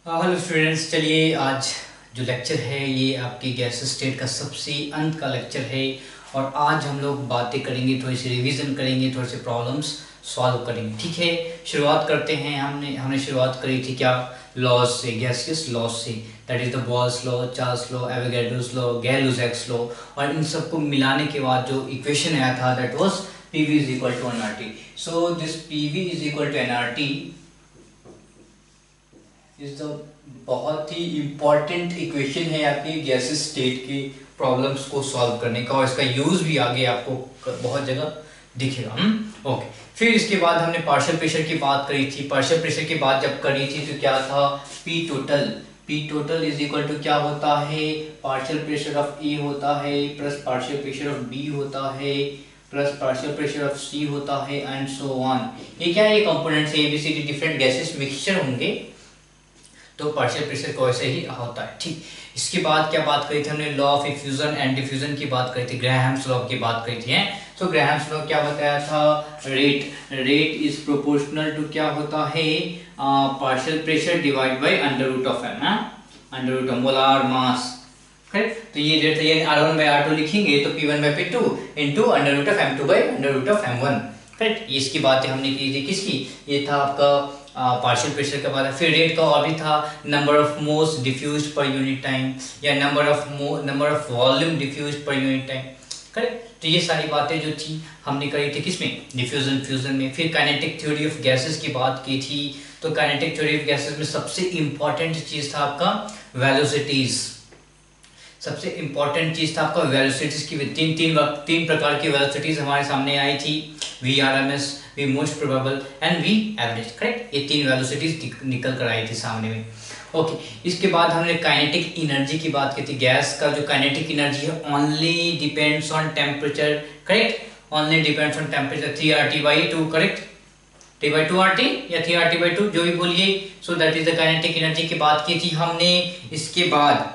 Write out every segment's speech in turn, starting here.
Hello students, चलिए आज जो लेक्चर है ये आपकी गैस स्टेट का सबसे अंत का लेक्चर है। और आज हम लोग बातें करेंगे, थोड़ी सी रिवीजन करेंगे, थोड़े से प्रॉब्लम्स सॉल्व करेंगे। ठीक है, शुरुआत करते हैं। हमने शुरुआत करी थी क्या, लॉज से, गैसियस लॉज से। That is the Boyle's law, Charles law, Avogadro's law, Gay Lussac's law. और इन सबको मिलाने के बाद जो इक्वेशन आया था that was PV is equal to NRT. So this PV is equal to NRT is the बहुत ही इम्पॉर्टेंट इक्वेशन है आपकी गैस स्टेट की प्रॉब्लम्स को सॉल्व करने का, और इसका यूज भी आगे आपको बहुत जगह दिखेगा। ओके, फिर इसके बाद हमने पार्शियल प्रेशर की बात करी थी। पार्शियल प्रेशर की बात जब करी थी तो क्या था, P total is equal to क्या होता है, पार्शियल प्रेशर ऑफ ए होता है plus partial pressure of B होता है plus partial pressure of C होता है एंड सो ऑन। ये क्या है, ये कंपोनेंट्स है, एबीसीडी डिफरेंट गैसेस मिक्सचर होंगे तो पार्शियल प्रेशर को ऐसे ही होता है। ठीक, इसके बाद क्या बात करी थी हमने, law of effusion and diffusion की बात करी थी, ग्राहम्स लॉ की बात करी थी। तो ग्राहम्स लॉ क्या बताया था, रेट इज प्रोपोर्शनल टू क्या होता है, partial pressure divide by under root of M, under root of molar mass. Correct, तो ये रेट ये r1 by r2 लिखेंगे तो p1 by p2 into under root of m2 by under root of m1। Correct, इसकी बातें हमने की थी किसकी, ये था आपका पार्शियल प्रेशर का बात। फिर रेट का और भी था, number of moles diffused per unit time या number of volume diffused per unit time. Correct, तो ये सारी बातें जो थी हमने करी थी किसमें, डिफ्यूजन फ्यूजन में। फिर काइनेटिक थ्योरी ऑफ गैसेस की बात की थी। तो काइनेटिक थ्योरी ऑफ गैसेस में सबसे इंपॉर्टेंट चीज था आपका वेलोसिटीज। सबसे इंपॉर्टेंट चीज था आपका वेलोसिटीज की। तीन प्रकार की वेलोसिटीज हमारे सामने आई थी, VRMS, V most probable and V average. Correct, ये तीन वेलोसिटीज निकल कर आई थी सामने में। ओके, इसके बाद हमने काइनेटिक एनर्जी की बात की थी। गैस का जो काइनेटिक एनर्जी है only depends on temperature. Correct, only depends on temperature, 3RT/2। Correct, T/2RT या 3RT/2 जो भी बोलिए। So that is the kinetic energy की बात की थी हमने। इसके बाद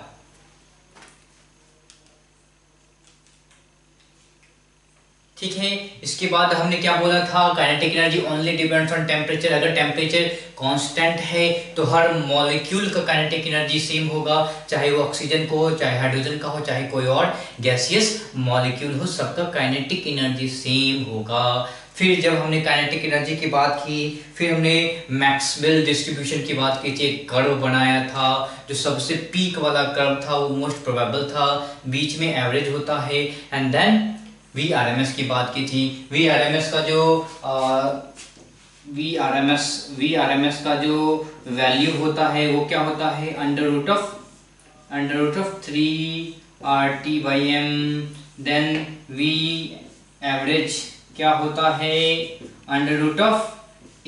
ठीक है, इसके बाद हमने क्या बोला था, kinetic energy only depends on temperature. अगर टेम्परेचर कांस्टेंट है तो हर मॉलिक्यूल का काइनेटिक एनर्जी सेम होगा, चाहे वो ऑक्सीजन को हो, चाहे हाइड्रोजन का हो, चाहे कोई और गैसियस मॉलिक्यूल हो, सबका काइनेटिक एनर्जी सेम होगा। फिर जब हमने काइनेटिक एनर्जी की बात की, फिर हमने मैक्सवेल डिस्ट्रीब्यूशन की बात की थी। एक कर्व बनाया था, जो सबसे पीक वाला कर्व था वो मोस्ट प्रोबेबल था, बीच में एवरेज होता है। एंड देन वीआरएमएस की बात की थी। वीआरएमएस का जो वीआरएमएस का जो वैल्यू होता है वो क्या होता है, under root of 3RT/m। Then V average क्या होता है, अंडर रूट ऑफ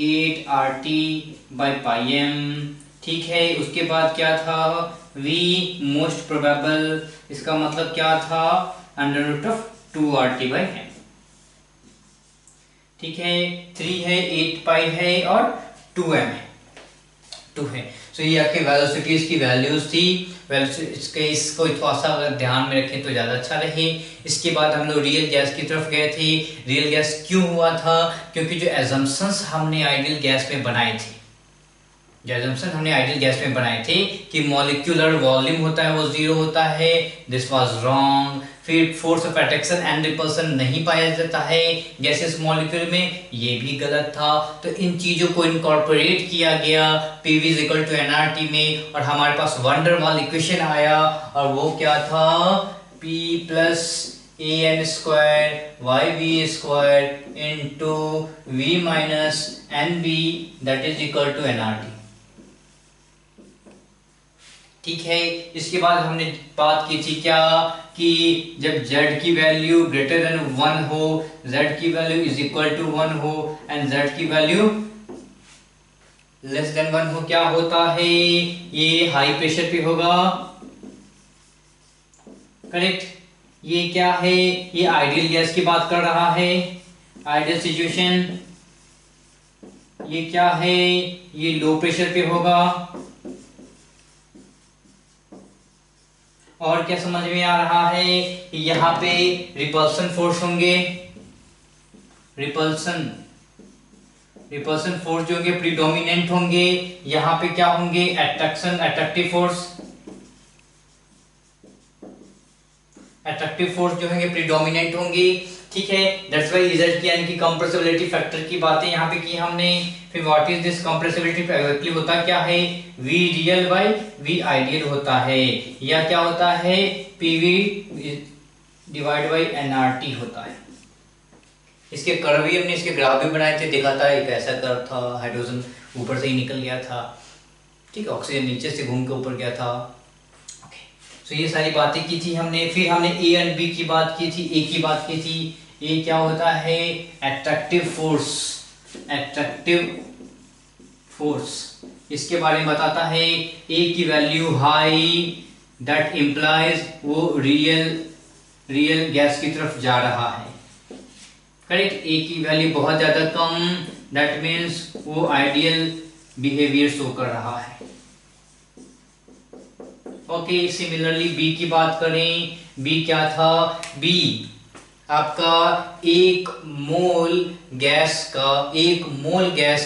8RT/m। ठीक है, उसके बाद क्या था, वी मोस्ट प्रोबेबल, इसका मतलब क्या था, अंडर रूट ऑफ 2RT/m। ठीक है, 3 है, 8π है और 2m है, 2 है। सो ये आपके वेलोसिटीज की वैल्यूज थी। इसको थोड़ा सा अगर ध्यान में रखें तो ज्यादा अच्छा रहे। इसके बाद हम लोग रियल गैस की तरफ गए थे। रियल गैस क्यों हुआ था, क्योंकि जो एजम्पशंस हमने आइडियल गैस में बनाए थे, कि मॉलिक्यूलर वॉल्यूम होता है वो 0 होता है, दिस वाज रॉन्ग। फिर force of attraction and repulsion नहीं पाया जाता है गैसेस मॉलिक्यूल में, ये भी गलत था। तो इन चीजों को इनकॉर्पोरेट किया गया PV is equal to NRT में, और हमारे पास वंडरवॉल इक्वेशन आया, और वो क्या था, P plus an² yv² into v minus nv that is equal to NRT. ठीक है, इसके बाद हमने बात की थी क्या, कि जब z की वैल्यू ग्रेटर देन 1 हो, z की वैल्यू इज इक्वल टू 1 हो एंड z की वैल्यू लेस देन 1 हो, क्या होता है, ये हाई प्रेशर पे होगा। करेक्ट, ये क्या है, ये आइडियल गैस की बात कर रहा है, आइडियल सिचुएशन। ये क्या है, ये लो प्रेशर पे होगा। और क्या समझ में आ रहा है, यहाँ पे रिपल्सन फोर्स होंगे, रिपल्सन रिपल्सन फोर्स जो होंगे प्रीडोमिनेंट होंगे, यहाँ पे क्या होंगे अट्रैक्शन अट्रैक्टिव फोर्स जो होंगे प्रीडोमिनेंट होंगे, ठीक है। दैट्स व्हाई रिजल्ट की यानी कि कंप्रेसिबिलिटी फैक्टर की बातें यहाँ पे की हमने। फिर what is this compressibility factor, होता क्या है V real bye V ideal होता है, या क्या होता है PV डिवाइड बाय nRT होता है। इसके कर्व भी हमने इसके ग्राफ भी बनाए थे, देखा था एक ऐसा कर्व था, हाइड्रोजन ऊपर से ही निकल गया था, ठीक है, ऑक्सीजन नीचे से घूम के ऊपर गया था। तो ये सारी बातें की थी हमने। फिर हमने ए एंड बी की बात की थी, ए की बात की थी। ए क्या होता है एट्रैक्टिव फोर्स, इसके बारे में बताता है। ए की वैल्यू हाई, दैट इंप्लाइज वो रियल गैस की तरफ जा रहा है, करेक्ट। ए की वैल्यू बहुत ज्यादा कम, दैट मीन्स वो आइडियल बिहेवियर शो कर रहा है। ओके, सिमिलरली बी की बात करें, बी क्या था, बी आपका एक मोल गैस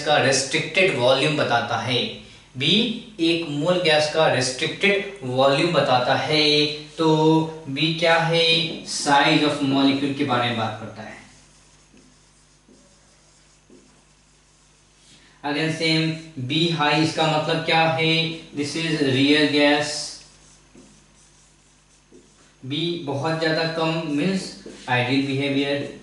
का रेस्ट्रिक्टेड वॉल्यूम बताता है। बी एक मोल गैस का रेस्ट्रिक्टेड वॉल्यूम बताता है। तो बी क्या है साइज ऑफ मॉलिक्यूल के बारे में बात करता है। अगेन सेम बी हाई, इसका मतलब क्या है, this is real gas. B बहुत ज्यादा कम मीन्स आइडियल बिहेवियर,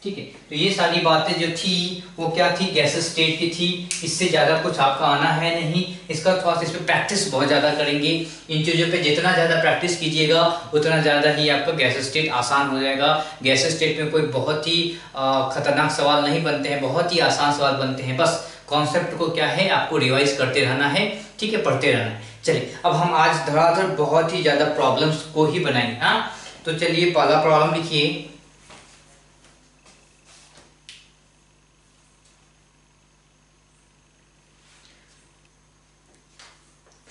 ठीक है। तो ये सारी बातें जो थी वो क्या थी, गैसेस स्टेट की थी। इससे ज्यादा कुछ आपका आना है नहीं, इसका थोड़ा सा इस पे प्रैक्टिस बहुत ज्यादा करेंगे। इन चीजों पे जितना ज्यादा प्रैक्टिस कीजिएगा उतना ज्यादा ही आपका गैसेस स्टेट आसान हो जाएगा। गैसेस स्टेट में कोई बहुत ही खतरनाक सवाल नहीं बनते हैं, बहुत ही आसान सवाल बनते हैं। बस कॉन्सेप्ट को क्या है आपको रिवाइज करते रहना है, ठीक है, पढ़ते रहना है। चलिए अब हम आज धड़ाधड़ बहुत ही ज्यादा प्रॉब्लम्स को ही बनाएंगे। हाँ, तो चलिए पहला प्रॉब्लम लिखिए।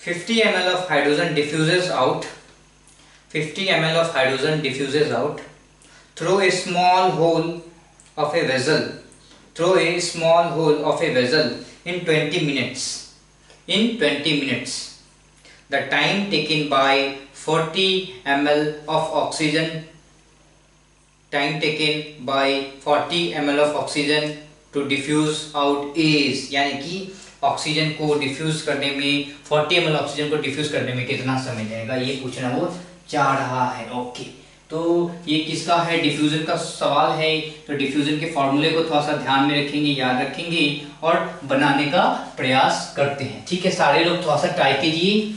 "50 ml of hydrogen diffuses out 50 ml of hydrogen diffuses out through a small hole of a vessel in 20 minutes. The time taken by 40 ml of oxygen to diffuse out is", यानी कि oxygen को diffuse करने में 40 ml oxygen को diffuse करने में कितना समय जाएगा, ये पूछना वो चाह रहा है। ओके, तो ये किसका है, डिफ्यूजन का सवाल है। तो डिफ्यूजन के फॉर्मूले को थोड़ा सा ध्यान में रखेंगे, याद रखेंगे और बनाने का प्रयास करते हैं, ठीक है। सारे लोग थोड़ा सा ट्राई कीजिए।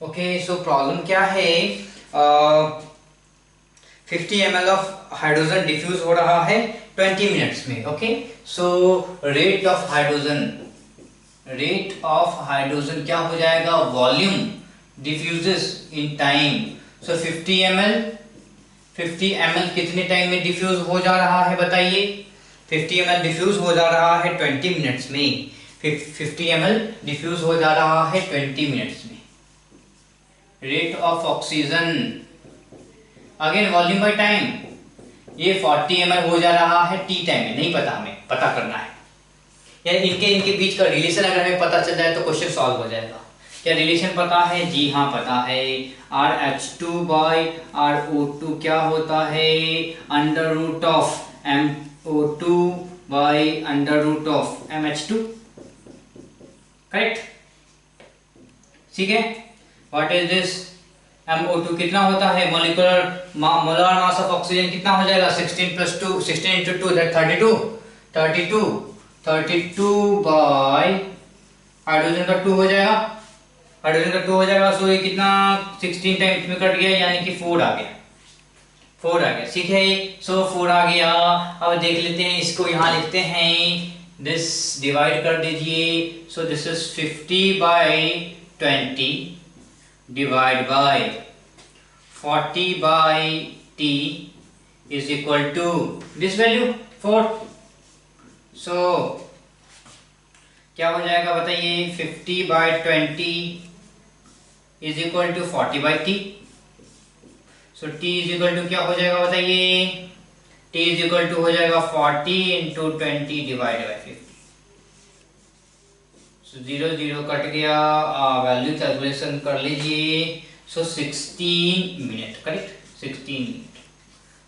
ओके, सो प्रॉब्लम क्या है, 50 ml ऑफ हाइड्रोजन डिफ्यूज हो रहा है 20 मिनट्स में। Okay, so rate of hydrogen क्या हो जाएगा, volume diffuses in time. So 50 ml कितने टाइम में डिफ्यूज हो जा रहा है बताइए। 50 ml डिफ्यूज हो जा रहा है 20 मिनट्स में। 50 ml डिफ्यूज हो जा रहा है 20 मिनट्स में। Rate of oxygen, again volume by time, ये 40 ml हो जा रहा है टी टाइम में, नहीं पता, हमें पता करना है। या इनके बीच का रिलेशन अगर हमें पता चल जाए तो क्वेश्चन सॉल्व हो जाएगा। क्या रिलेशन पता है, जी हाँ पता है। RH2 बाय RO2 क्या होता है, under root of MO2 by under root of MH2, correct, ठीक है। व्हाट इज दिस, MO2 कितना होता है, मोलर मास ऑफ ऑक्सीजन कितना हो जाएगा, 16 + 2, 16 × 2 दैट 32 बाय हाइड्रोजन का 2 हो जाएगा, सो ये कितना 16 टाइम्स में कट गया, यानी कि 4 आ गया, ठीक है। सो 4 आ गया। अब देख लेते हैं इसको, यहां लिखते हैं, दिस डिवाइड कर दीजिए। So this is 50/20 divide by 40/T is equal to this value 4। So क्या हो जाएगा बताइए, 50/20 is equal to 40/t। So t is equal to क्या हो जाएगा बताइए, t इज इक्वल टू हो जाएगा 40 into 20 divide by 50। So 0 0 cut गया, वैल्यू कैलकुलेशन कर लीजिए। सो 16 मिनट, करेक्ट, 16 मिनट।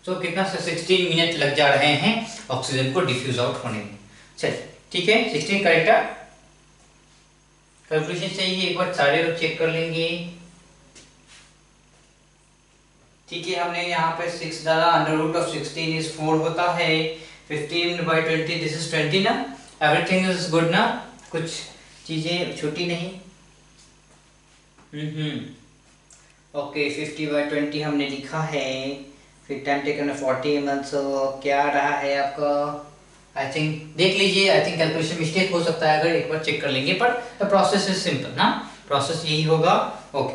सो कितना, 16 मिनट लग जा रहे हैं ऑक्सीजन को डिफ्यूज आउट होने में। चलिए ठीक है, 16 करेक्ट है। कैलकुलेशन चाहिए, एक बार सारे लोग चेक कर लेंगे। ठीक है, हमने यहाँ पे 6 डाला, अंडर रूट ऑफ 16 इज 4 होता है, 15/20 दिस इज 20 ना, एवरीथिंग इज गुड ना, कुछ चीजें छोटी नहीं। ओके, 50/20 हमने लिखा है, फिर टाइम टेकन 40 ml। सो क्या रहा है आपका, आई थिंक देख लीजिए, आई थिंक कैलकुलेशन मिस्टेक हो सकता है, अगर एक बार चेक कर लेंगे, पर द प्रोसेस इज सिंपल ना, प्रोसेस यही होगा। Okay,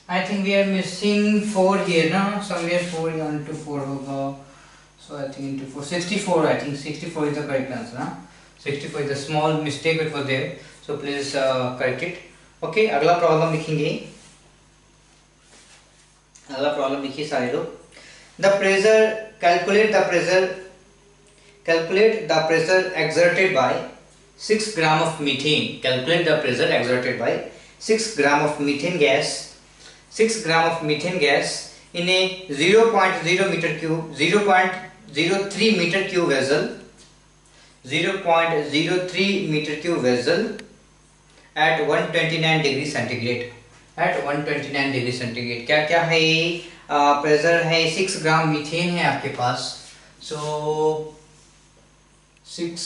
I think we are missing 4 here ना, समवेयर 4 into 4 होगा। So I think into 4 64, I think 64 is the correct answer ना, 64 is the small mistake it was there, so please correct it. Okay, अगला problem लिखेंगे, अगला problem लिखिए सारे लोग। The pressure, calculate the pressure exerted by 6 gram of methane. Calculate the pressure exerted by 6 gram of methane gas, 6 gram of methane gas in a 0.0 meter cube, 0.03 meter cube vessel, 0.03 meter cube vessel at 129 degree centigrade, at 129 degree centigrade. क्या क्या है, pressure है, 6 gram methane है आपके पास। So 6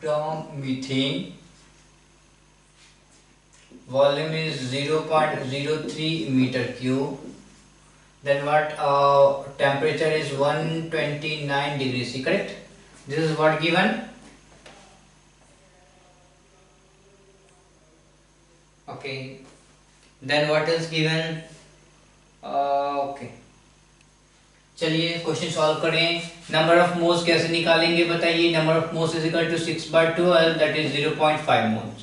gram methane, volume is 0.03 meter cube, then what, temperature is 129 degree C, correct, this is what given. Okay, then what is given. Okay, चलिए question solve करें। Number of moles कैसे निकालेंगे बताइए, number of moles is equal to 6/12, that is 0.5 moles.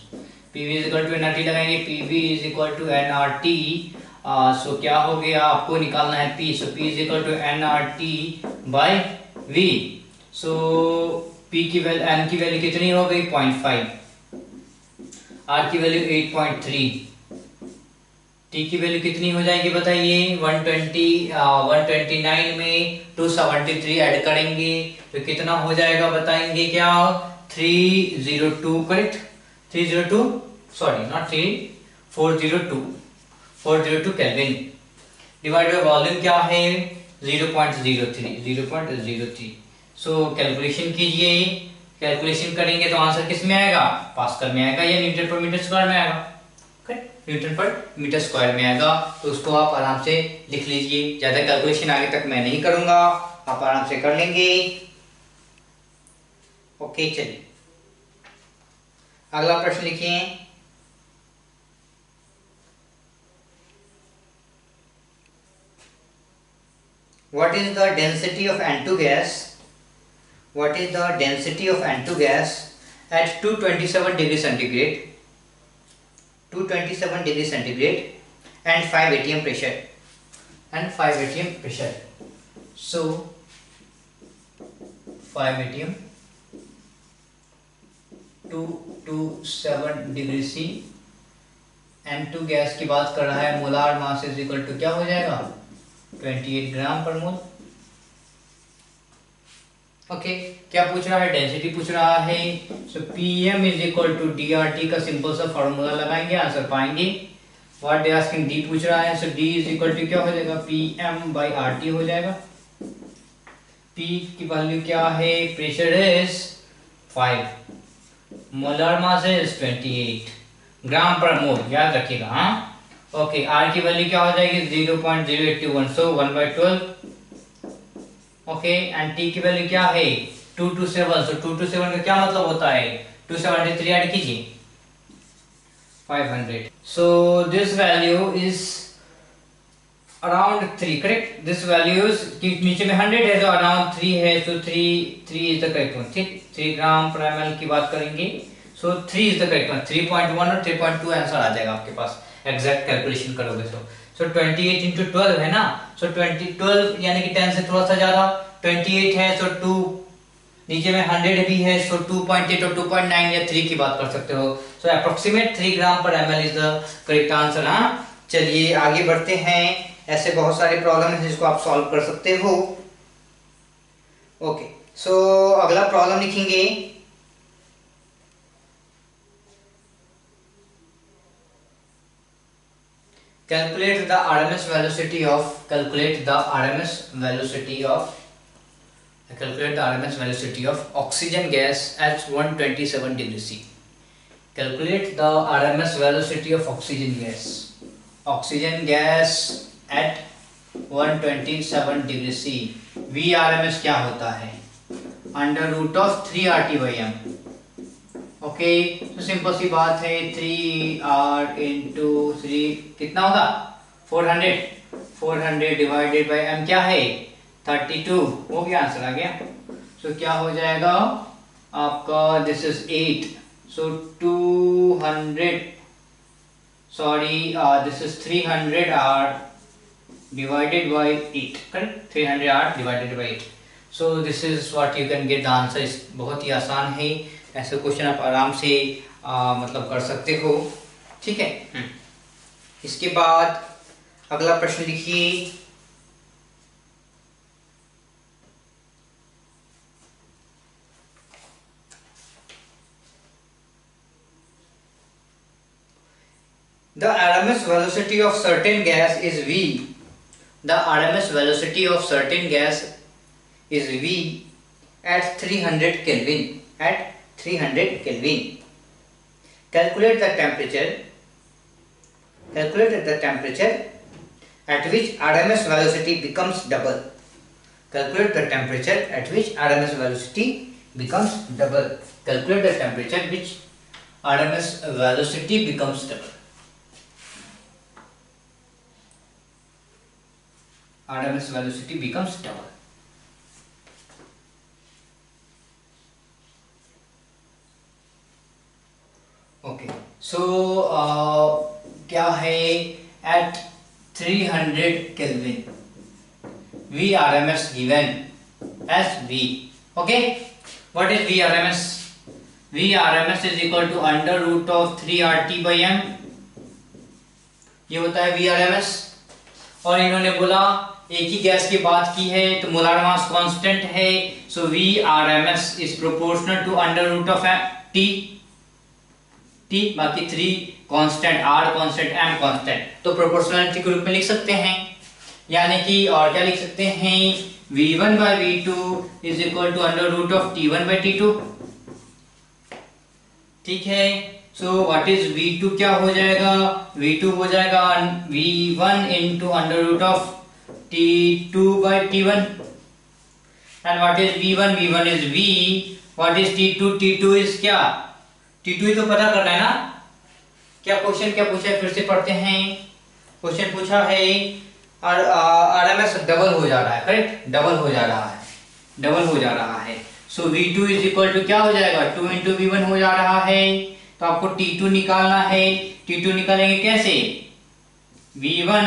PV is equal to nRT लगाएंगे, PV is equal to NRT. So क्या हो गया, आपको निकालना है P, so P is equal to NRT by V. So P की value, N की value कितनी हो गई, 0.5, आर की वैल्यू 8.3, टी की वैल्यू कितनी हो जाएगी बताइए, 129 में 273 ऐड करेंगे तो कितना हो जाएगा बताएंगे क्या, 302, correct, 302, sorry not 3, 402 kelvin, divide by volume क्या है 0.03। सो कैलकुलेशन कीजिए, कैलकुलेशन करेंगे तो आंसर किस में आएगा, पास्कल में आएगा या न्यूटन पर मीटर स्क्वायर में आएगा, न्यूटन पर मीटर स्क्वायर में आएगा। तो उसको आप आराम से लिख लीजिए, ज्यादा कैलकुलेशन आगे तक मैं नहीं करूंगा, आप आराम से कर लेंगे। ओके, चलिए अगला प्रश्न लिखिए। What is the density of N2 gas? What is the density of N2 gas at 227 degree centigrade? 227 degree centigrade and 5 atm pressure, and 5 atm pressure. So 5 atm, 227 degree C, N2 gas की बात कर रहा है, molar mass is equal to क्या हो जाएगा 28 ग्राम पर मोल। Okay, क्या पूछ रहा है, डेंसिटी पूछ रहा है। So PM is equal to dRT का सिंपल सा फॉर्मूला लगाएंगे, आंसर पाएंगे। व्हाट दे आस्किंग, डी पूछ रहा है, so d is equal to क्या हो जाएगा, पीएम बाई आरटी हो जाएगा। पी की वैल्यू क्या है, pressure is 5, molar mass is 28 ग्राम पर मोल, याद रखिएगा। हाँ, ओके, आर की वैल्यू क्या हो जाएगी 0.0821, सो 1/12। ओके, एंड टी की वैल्यू क्या है 227, सो 227 का क्या मतलब होता है 273 ऐड कीजिए 500। So this value is around 3, correct. This values की नीचे में 100 है तो अराउंड 3 है, सो 3 इज द करेक्ट वन, ठीक। 3 ग्राम पर ml की बात करेंगे, सो 3 इज द करेक्ट वन। 3.1 और 3.2 आंसर आ जाएगा आपके पास, एग्जैक्ट कैलकुलेशन करोगे सो 28 into 12 है ना, सो 12 यानी कि 10 से थोड़ा सा ज्यादा, 28 है सो 2, नीचे में 100 भी है सो 2.8 और 2.9 या 3 की बात कर सकते हो। सो अप्रोक्सीमेट 3 ग्राम पर ml is the correct answer. हाँ, चलिए आगे बढ़ते हैं। ऐसे बहुत सारे प्रॉब्लम हैं जिसको आप सॉल्व कर सकते हो। ओके, सो अगला प्रॉब्लम लिखेंगे। calculate the RMS velocity of oxygen gas at 127 degrees C. Calculate the RMS velocity of oxygen gas at 127 degree C। VRMS क्या होता है? Under root of 3RT/m। Okay, तो सिंपल सी बात है, 3R इंटू 3 कितना होगा? 400 डिवाइडेड बाई m क्या है? 32। हो गया, आंसर आ गया। सो क्या हो जाएगा आपका? This is 8, so 200 sorry this is 300R divided by 8, correct? 300R divided by 8. So this is what you can get the answer. बहुत ही आसान है, ऐसे क्वेश्चन आप आराम से मतलब कर सकते हो, ठीक है। इसके बाद अगला प्रश्न लिखिए। The RMS velocity of certain gas is V. The RMS velocity of certain gas is V at 300 Kelvin. Calculate the temperature at which RMS velocity becomes double. Calculate the temperature at which RMS velocity becomes double. Calculate the temperature at which RMS velocity becomes double. RMS velocity becomes double. Okay, so क्या है? at 300 Kelvin VRMS given as V. Okay, what is VRMS? VRMS is equal to under root of 3RT/m। ये होता है VRMS। और इन्होंने बोला एक ही gas की बात की है तो मोलार मास कांस्टेंट है, so VRMS is proportional to under root of T, बाकी 3 constant, R constant, M constant, तो प्रोपोर्शनलिटी के रूप में लिख सकते हैं। यानी कि और क्या लिख सकते हैं? V1 by V2 is equal to under root of T1 by T2, ठीक है। So what is V2? क्या हो जाएगा? V2 हो जाएगा V1 into under root of T2 by T1। And what is V1? V1 is V। What is T2? T2 is क्या? T2 ही तो पता करना है ना। क्या क्वेश्चन क्या पूछा है? फिर से पढ़ते हैं। क्वेश्चन पूछा है RMS डबल हो जा रहा है, करेक्ट? डबल हो जा रहा है। सो V2 इज इक्वल टू क्या हो जाएगा? 2 इंटू V1 हो जा रहा है, तो आपको T2 निकालना है। T2 निकालेंगे कैसे? V1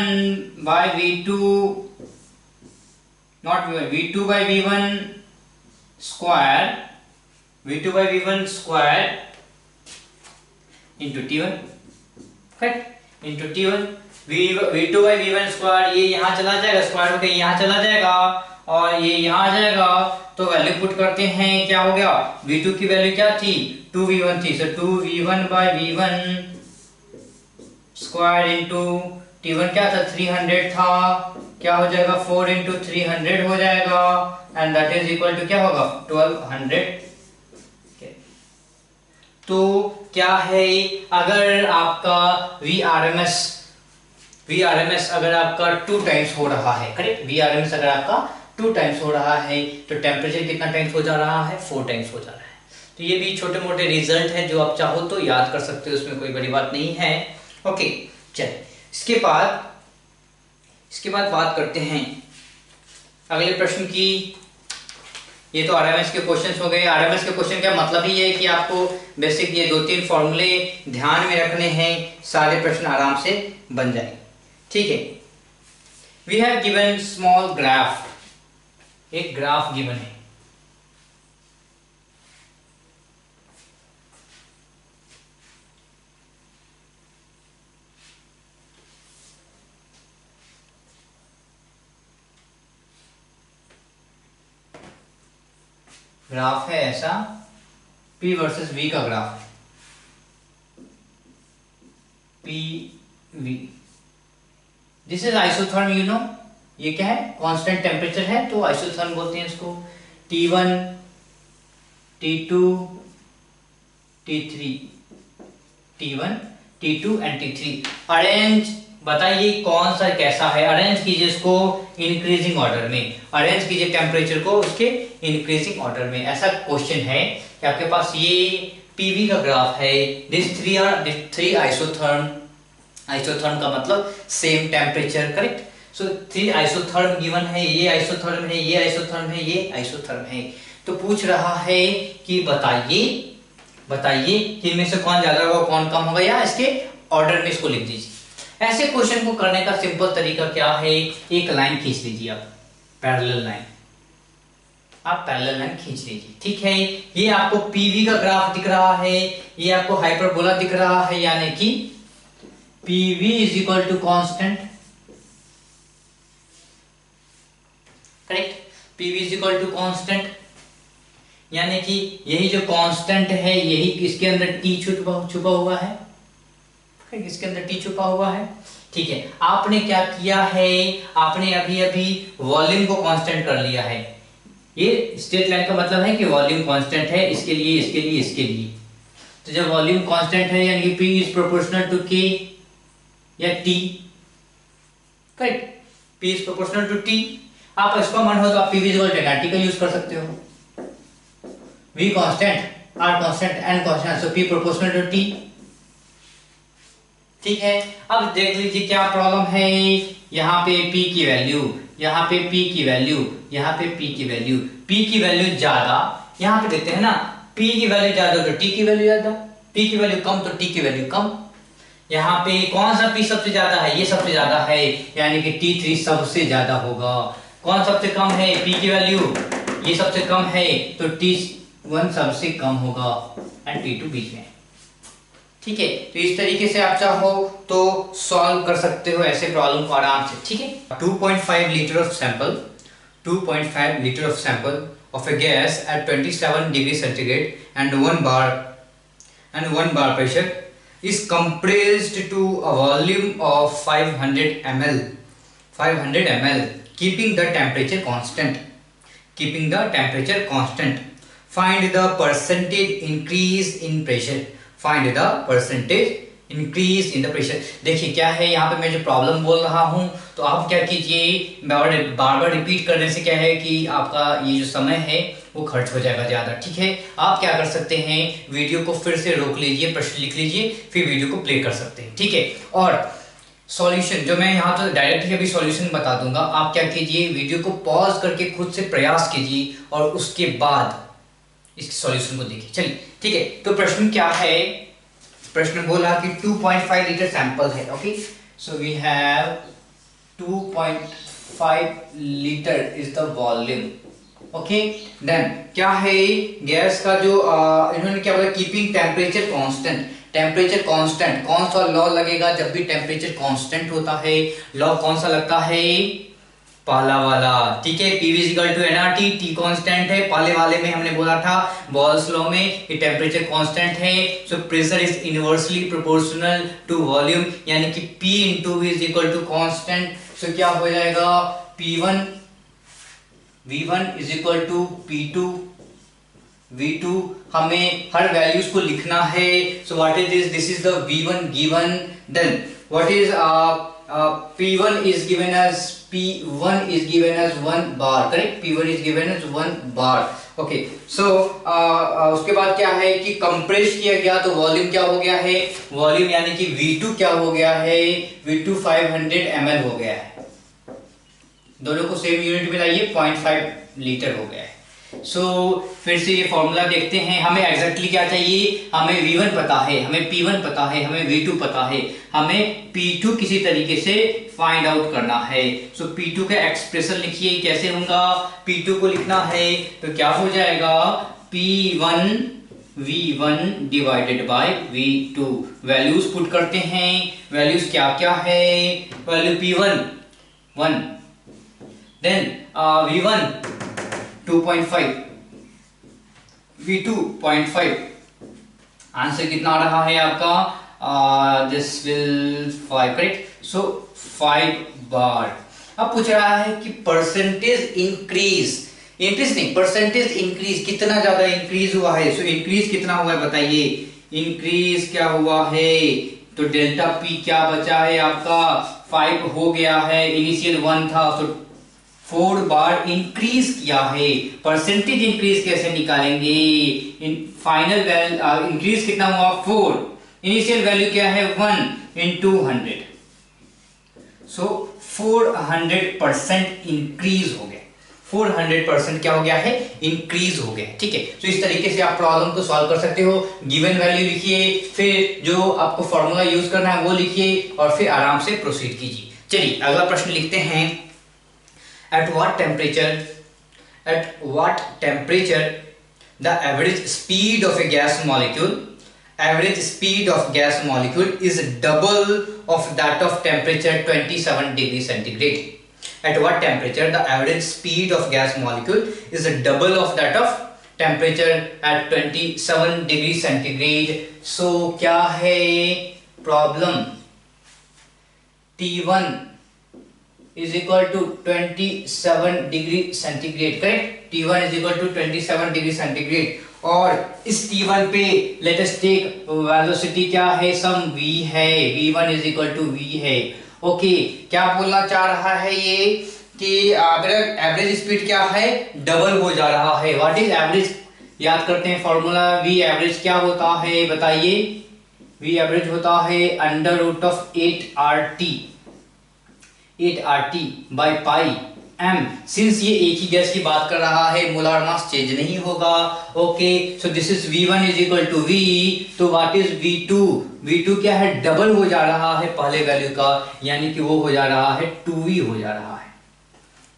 by V2 not V2 by V1 square, V2 by V1 square into T1, correct? into T1। V2 by V1 square, ये यहाँ चला जाएगा, स्क्वायर होकर यहाँ चला जाएगा और ये यहाँ आ जाएगा, तो वैल्यू पुट करते हैं। क्या हो गया? V2 की वैल्यू क्या थी? 2V1 थी, सो 2V1 by V1 square into T1 क्या था? 300 था, क्या हो जाएगा? 4 इंटू 300 हो जाएगा, and that is equal to क्या होगा? 1200। तो क्या है? अगर आपका VRMS अगर आपका 2 टाइम्स हो रहा है, करेक्ट? VRMS अगर आपका 2 टाइम्स हो रहा है तो टेम्परेचर कितना टाइम्स हो जा रहा है? 4 टाइम्स हो जा रहा है। तो ये भी छोटे मोटे रिजल्ट है जो आप चाहो तो याद कर सकते हो, उसमें कोई बड़ी बात नहीं है। ओके, चलिए इसके बाद इसके बाद बात करते हैं अगले प्रश्न की। ये तो आरएमएस के क्वेश्चंस हो गए। आरएमएस के क्वेश्चन का मतलब ही है कि आपको बेसिक ये 2-3 फॉर्मूले ध्यान में रखने हैं, सारे प्रश्न आराम से बन जाएंगे। ठीक है, we have given small graph, एक ग्राफ गिवन है। ग्राफ है ऐसा, P वर्सेस V का ग्राफ है, PV। This is isotherm, you know. ये क्या है? कांस्टेंट टेम्परेचर है तो आइसोथर्म बोलते हैं इसको। T1, T2, T3, T1, T2 and T3। Arrange, बताइए कौन सा कैसा है? अरेंज कीजिए इसको इंक्रीजिंग ऑर्डर में, अरेंज कीजिए टेम्परेचर को उसके इंक्रीजिंग ऑर्डर में। ऐसा क्वेश्चन है कि आपके पास ये पीवी का ग्राफ है। दिस थ्री आइसोथर्म, आइसोथर्म का मतलब सेम टेम्परेचर, करेक्ट। सो 3 आइसोथर्म गिवन है, ये आइसोथर्म है, ये आइसोथर्म है, ये आइसोथर्म है। तो पूछ रहा है कि बताइए कि इनमें से कौन ज्यादा होगा कौन कम होगा, या इसके ऑर्डर में इसको लिख दीजिए। ऐसे क्वेश्चन को करने का सिंपल तरीका क्या है? एक लाइन खींच लीजिए आप, पैरेलल लाइन, आप पैरेलल लाइन खींच लीजिए। ठीक है, ये आपको पीवी का ग्राफ दिख रहा है, ये आपको हाइपरबोला दिख रहा है, यानी कि PV is equal to constant, correct. PV is equal to constant, यानी कि यही जो कांस्टेंट है यही इसके अंदर टी छुपा हुआ है, इसके अंदर टी छुपा हुआ है। ठीक है, आपने क्या किया है? आपने अभी वॉल्यूम को कांस्टेंट कर लिया है। ये स्ट्रेट लाइन का मतलब है कि वॉल्यूम कांस्टेंट है इसके लिए, इसके लिए, इसके लिए। तो जब वॉल्यूम कांस्टेंट है यानी कि P is proportional to K या T, correct. P is proportional to T। आप इसका मन हो तो आप PV इक्वल टू NRT का यूज कर सकते हो। V constant, R constant, N constant, so P proportional to T। ठीक है, अब देख लीजिए क्या प्रॉब्लम है। यहाँ पे P की वैल्यू, यहाँ पे P की वैल्यू, यहाँ पे P की वैल्यू, P की वैल्यू ज्यादा, यहाँ पे देखते हैं ना, P की वैल्यू ज्यादा तो T की वैल्यू ज्यादा, P की वैल्यू कम तो T की वैल्यू कम। यहाँ पे कौन सा P सबसे ज्यादा है? ये सबसे ज्यादा है, यानी कि T3 सबसे ज्यादा होगा। कौन सबसे कम है? P की वैल्यू, ये सबसे कम है तो T1 सबसे कम होगा एंड T2 बीच में। ठीक है, तो इस तरीके से आप चाहो तो सॉल्व कर सकते हो ऐसे प्रॉब्लम को आराम से। ठीक है, 2.5 litre of sample, 2.5 litre of sample of A gas at 27 degree centigrade and 1 bar pressure is compressed to a volume of 500 ml, 500 ml, keeping the temperature constant, keeping the temperature constant. Find the percentage increase in pressure, find the percentage increase in the pressure। देखिए क्या है यहाँ पे मैं जो problem बोल रहा हूँ, तो आप क्या कीजिए, बार बार रिपीट करने से क्या है कि आपका ये जो समय है वो खर्च हो जाएगा ज्यादा। ठीक है, आप क्या कर सकते हैं, वीडियो को फिर से रोक लीजिए, प्रश्न लिख लीजिए, फिर वीडियो को प्ले कर सकते हैं। ठीक है, और सॉल्यूशन जो मैं यहाँ तो डायरेक्टली अभी सॉल्यूशन बता दूंगा, आप क्या कीजिए, वीडियो को पॉज करके खुद से प्रयास कीजिए और उसके बाद इस सॉल्यूशन को देखिए। चलिए ठीक है, तो प्रश्न क्या है? प्रश्न बोला कि 2.5 लीटर सैंपल है। Okay, so we have 2.5 litre is the volume. Okay, then क्या है, गैस का जो इन्होंने क्या बोला, keeping temperature constant. Temperature constant, कौन सा लॉ लगेगा जब भी टेम्परेचर कांस्टेंट होता है? लॉ कौन सा लगता है? पहला वाला। ठीक है, PV equal to NRT, T constant है। पहले वाले में हमने बोला था बॉल्स लॉ में कि टेम्परेचर कांस्टेंट है, so pressure is inversely proportional to volume, यानी कि P into V is equal to constant. So क्या हो जाएगा, P1 V1 is equal to P2 V2। हमें हर वैल्यूज को लिखना है। So what is this? This is the V1 given, then what is P1 is given as 1 bar, correct? P1 is given as 1 bar. Okay, so उसके बाद क्या है कि compress किया गया तो वॉल्यूम क्या हो गया है? वॉल्यूम यानी कि V2 क्या हो गया है? V2 500 ml हो गया है। दोनों को सेम यूनिट में लाइए, 0.5 लीटर हो गया है। सो फिर से ये फॉर्मूला देखते हैं। हमें एग्जैक्टली क्या चाहिए, हमें V1 पता है, हमें P1 पता है, हमें V2 पता है, हमें P2 किसी तरीके से फाइंड आउट करना है। सो P2 का एक्सप्रेशन लिखिए, कैसे होगा, P2 को लिखना है तो क्या हो जाएगा, P1 V1 divided by V2। Values put करते हैं, वैल्यूज क्या क्या है, value P1 1, then V1 2.5, V2 0.5। Answer कितना आ रहा है आपका, दिस विल 5, करेक्ट। सो 5 बार। अब पूछ रहा है कि परसेंटेज इंक्रीज, इंक्रीज नहीं, परसेंटेज इंक्रीज, कितना ज्यादा इंक्रीज हुआ है। सो इंक्रीज कितना हुआ है बताइए, इंक्रीज क्या हुआ है, तो डेल्टा P क्या बचा है आपका, 5 हो गया है, इनिशियल 1 था, तो 4 बार इंक्रीज किया है। परसेंटेज इंक्रीज कैसे निकालेंगे, फाइनल वैल्यू इंक्रीज कितना हुआ 4, इनिशियल वैल्यू क्या है 1 into 100, सो 400% इंक्रीज हो गया, 400% क्या हो गया है, इंक्रीज हो गया। ठीक है, तो इस तरीके से आप प्रॉब्लम को सॉल्व कर सकते हो। गिवन वैल्यू लिखिए, फिर जो आपको फॉर्मूला यूज करना है वो लिखिए और फिर आराम से प्रोसीड कीजिए। चलिए अगला प्रश्न लिखते हैं। At what temperature the average speed of a gas molecule is double of that of temperature 27 degrees centigrade? At what temperature the average speed of gas molecule is double of that of temperature at 27 degrees centigrade? So क्या है problem, T1 is equal to 27 degree centigrade, correct. T1 is equal to 27 degree centigrade, और इस T1 पे let us take velocity क्या है, सम V है, V1 is equal to V है। Okay, क्या बोलना चाह रहा है ये कि अगर एवरेज स्पीड क्या है, डबल हो जा रहा है। व्हाट इज एवरेज, याद करते हैं फॉर्मूला, V एवरेज क्या होता है बताइए, V एवरेज होता है under root of 8RT by pi m। Since ये एक ही गैस की बात कर रहा है, मोलार मास चेंज नहीं होगा। Okay, so this is V1 is equal to V, तो व्हाट इज V2, V2 क्या है, डबल हो जा रहा है पहले वैल्यू का, यानी कि वो हो जा रहा है 2V हो जा रहा है,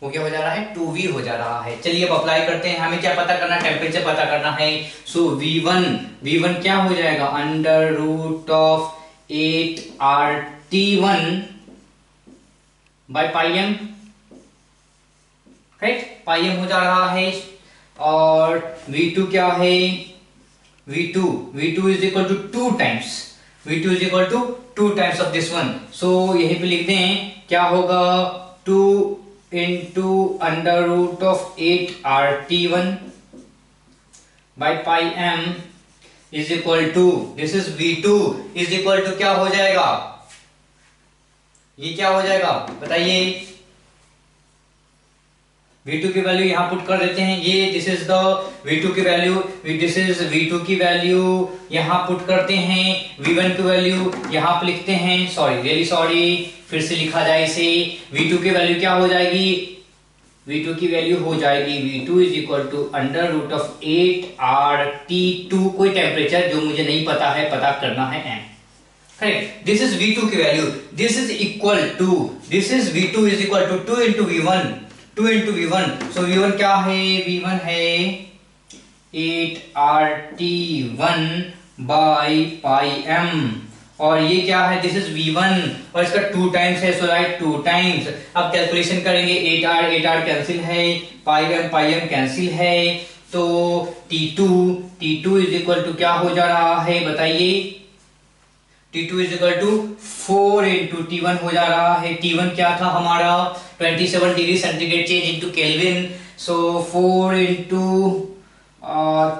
वो क्या हो जा रहा है 2V हो जा रहा है। चलिए अब अप्लाई करते हैं, हमें क्या पता करना है, टेम्परेचर पता करना है। सो V1 क्या हो जाएगा, under root of 8RT1 by pi M, right, pi M हो जा रहा है। और V2 क्या है, V2 is equal to 2 times, V2 is equal to 2 times of this one. So यहीं पे लिख दें, क्या होगा 2 into under root of 8RT1 by pi M is equal to, this is V2 is equal to क्या हो जाएगा, ये क्या हो जाएगा बताइए, V2 की वैल्यू यहां पुट कर देते हैं, ये दिस इज द V2 की वैल्यू, दिस इज V2 की वैल्यू यहां पुट करते हैं, V1 की वैल्यू यहां पे लिखते हैं, रियली सॉरी, फिर से लिखा जाए इसे, V2 की वैल्यू क्या हो जाएगी, V2 की वैल्यू हो जाएगी V2 is equal to under root of 8RT2, कोई टेम्परेचर जो मुझे नहीं पता है, पता करना है m, correct. This is V2 की value, this is V2 is equal to 2 into V1, 2 into V1। So V1 क्या है, V1 है 8RT1 बाई पाई m, और ये क्या है, दिस इज V1 और इसका 2 टाइम्स है, सो राइट 2 टाइम्स। अब कैलकुलेशन करेंगे, 8R कैंसिल है, पाई m कैंसिल है, तो T2 इज इक्वल टू क्या हो जा रहा है बताइए, T2 is equal to 4 into T1 हो जा रहा है। T1 क्या था हमारा 27 degree centigrade change into kelvin, so 4 into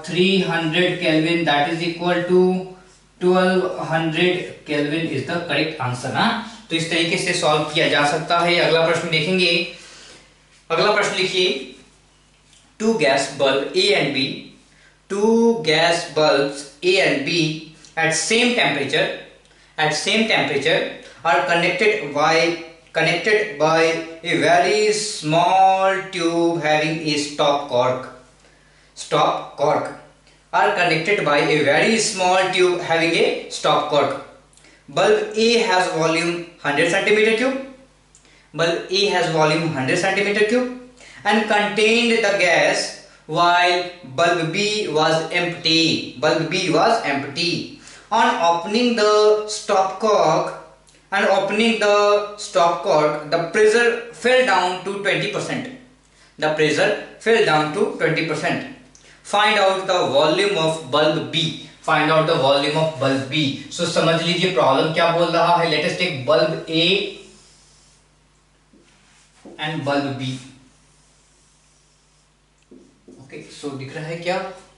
300 kelvin that is equal to 1200 kelvin is the correct answer ना। तो इस तरीके से सॉल्व किया जा सकता है। अगला प्रश्न देखेंगे, अगला प्रश्न लिखिए, two gas bulbs A and B at same temperature are connected connected by a very small tube having a stop cork are connected by a very small tube having a stop cork. Bulb A has volume 100 centimeter cube. Bulb A has volume 100 centimeter cube and contained the gas while bulb B was empty. Bulb B was empty. On opening the stop cork, the pressure fell down to 20%. The pressure fell down to 20%. Find out the volume of bulb B. Find out the volume of bulb B. So समझ लीजिए problem क्या बोल रहा है. Let us take bulb A and bulb B. Okay, so दिख रहा है क्या?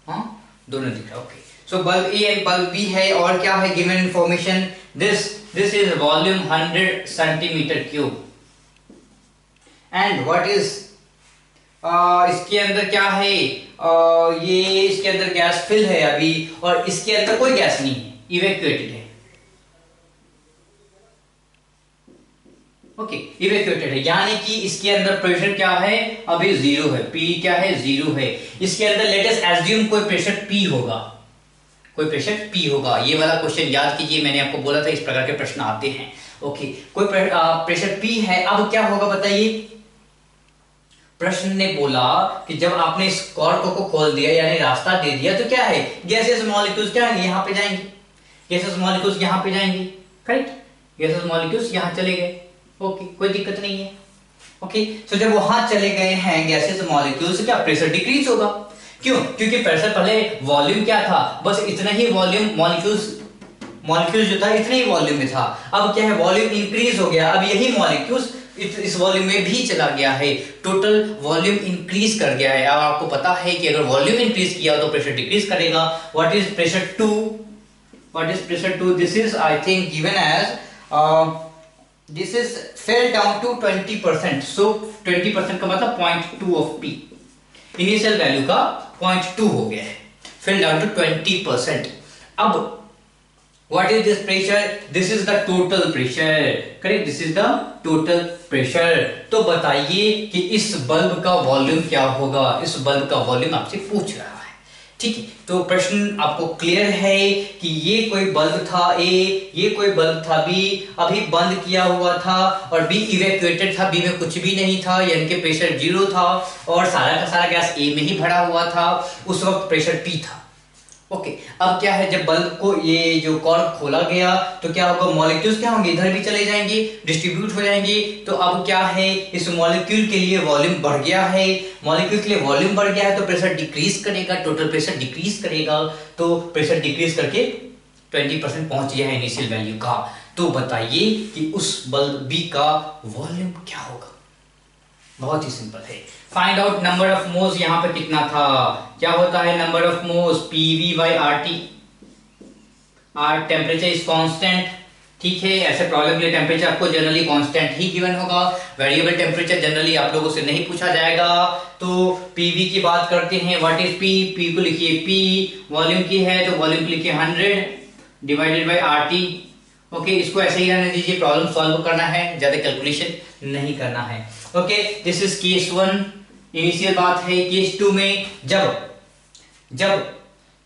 हाँ, दोनों दिख रहा है. Okay, so bulb A and bulb B है और क्या है given information. This is volume 100 centimeter cube. And what is इसके अंदर क्या है? ये इसके अंदर गैस फिल है अभी और इसके अंदर कोई गैस नहीं है, इवैक्यूएटेड है. ओके, इवैक्यूएटेड है, यानी कि इसके अंदर प्रेशर क्या है? अभी जीरो है. पी क्या है? जीरो है. इसके अंदर लेट अस एज्यूम कोई प्रेशर पी होगा. कोई प्रेशर पी होगा. ये वाला क्वेश्चन याद कीजिए, मैंने आपको बोला था इस प्रकार के प्रश्न आते हैं. ओके, कोई प्रेशर पी है. अब क्या होगा बताइए? प्रश्न ने बोला कि जब आपने इस कॉर्क को खोल दिया यानी रास्ता दे दिया तो क्या है? गैसेस मॉलिक्यूल्स क्या है? यहाँ पे जाएंगे. गैसेस मॉलिक्यूल्स यहाँ पे जाएंगे. करेक्ट, गैसेस मॉलिक्यूल्स यहाँ चले गए. ओके, कोई दिक्कत नहीं है. ओके, सो जब वहां चले गए हैं गैसेस मॉलिक्यूल्स, क्या प्रेशर डिक्रीज होगा? क्यों? क्योंकि प्रेशर पहले वॉल्यूम क्या था? बस इतना ही वॉल्यूम, मॉलिक्यूल्स जो था इतने ही वॉल्यूम में था. अब क्या है? वॉल्यूम इंक्रीज हो गया. अब यही मॉलिक्यूल्स इस वॉल्यूम में भी चला गया है. टोटल वॉल्यूम इंक्रीज कर गया है. अब आपको पता है कि अगर वॉल्यूम इंक्रीज किया तो प्रेशर डिक्रीज करेगा. What is pressure 2? What is pressure 2? This is I think given as this is fell down to 20%. So 20% का मतलब 0.2 ऑफ P. इनिशियल वैल्यू का 0.2 हो गया है. Fell down to 20%. अब what is this pressure? This is the total pressure. Correct, this is the total pressure. तो बताइए कि इस बल्ब का वॉल्यूम क्या होगा? इस बल्ब का वॉल्यूम आपसे पूछ रहा है. ठीक है, तो प्रश्न आपको क्लियर है कि ये कोई बल्ब था A, ये कोई बल्ब था B, अभी बंद किया हुआ था और B इवैक्यूएटेड था. B में कुछ भी नहीं था, यानी कि प्रेशर 0 था और सारा का सारा गैस A में ही भरा हुआ था. उस वक्त प्रेशर P था. ओके, अब क्या है? जब बल्ब को ये जो कॉर्क खोला गया तो क्या होगा? मॉलिक्यूल्स क्या होंगे? इधर भी चले जाएंगे, डिस्ट्रीब्यूट हो जाएंगे. तो अब क्या है? इस मॉलिक्यूल के लिए वॉल्यूम बढ़ गया है. मॉलिक्यूल के लिए वॉल्यूम बढ़ गया है तो प्रेशर डिक्रीज करेगा, टोटल प्रेशर डिक्रीज करेगा. तो प्रेशर डिक्रीज करके 20% पहुंच गया है इनिशियल वैल्यू का. तो बताइए कि उस बल्ब बी का वॉल्यूम क्या होगा? बहुत ही सिंपल है. Find out number of moles. यहां पे कितना था? क्या होता है number of moles? PV by RT. Temperature is constant. ठीक है, ऐसे प्रॉब्लम के लिए टेम्परेचर आपको जनरली कांस्टेंट ही गिवन होगा. वेरिएबल टेम्परेचर जनरली आप लोगों से नहीं पूछा जाएगा. तो PV की बात करते हैं. What is P? P को लिखिए P. वॉल्यूम की है तो वॉल्यूम को लिखिए 100 डिवाइडेड बाय RT. ओके, इसको ऐसे ही रहने दीजिए. प्रॉब्लम सॉल्व करना है, ज्यादा कैलकुलेशन नहीं करना है. Okay, this is case 1. Initial बात है. केस 2 में जब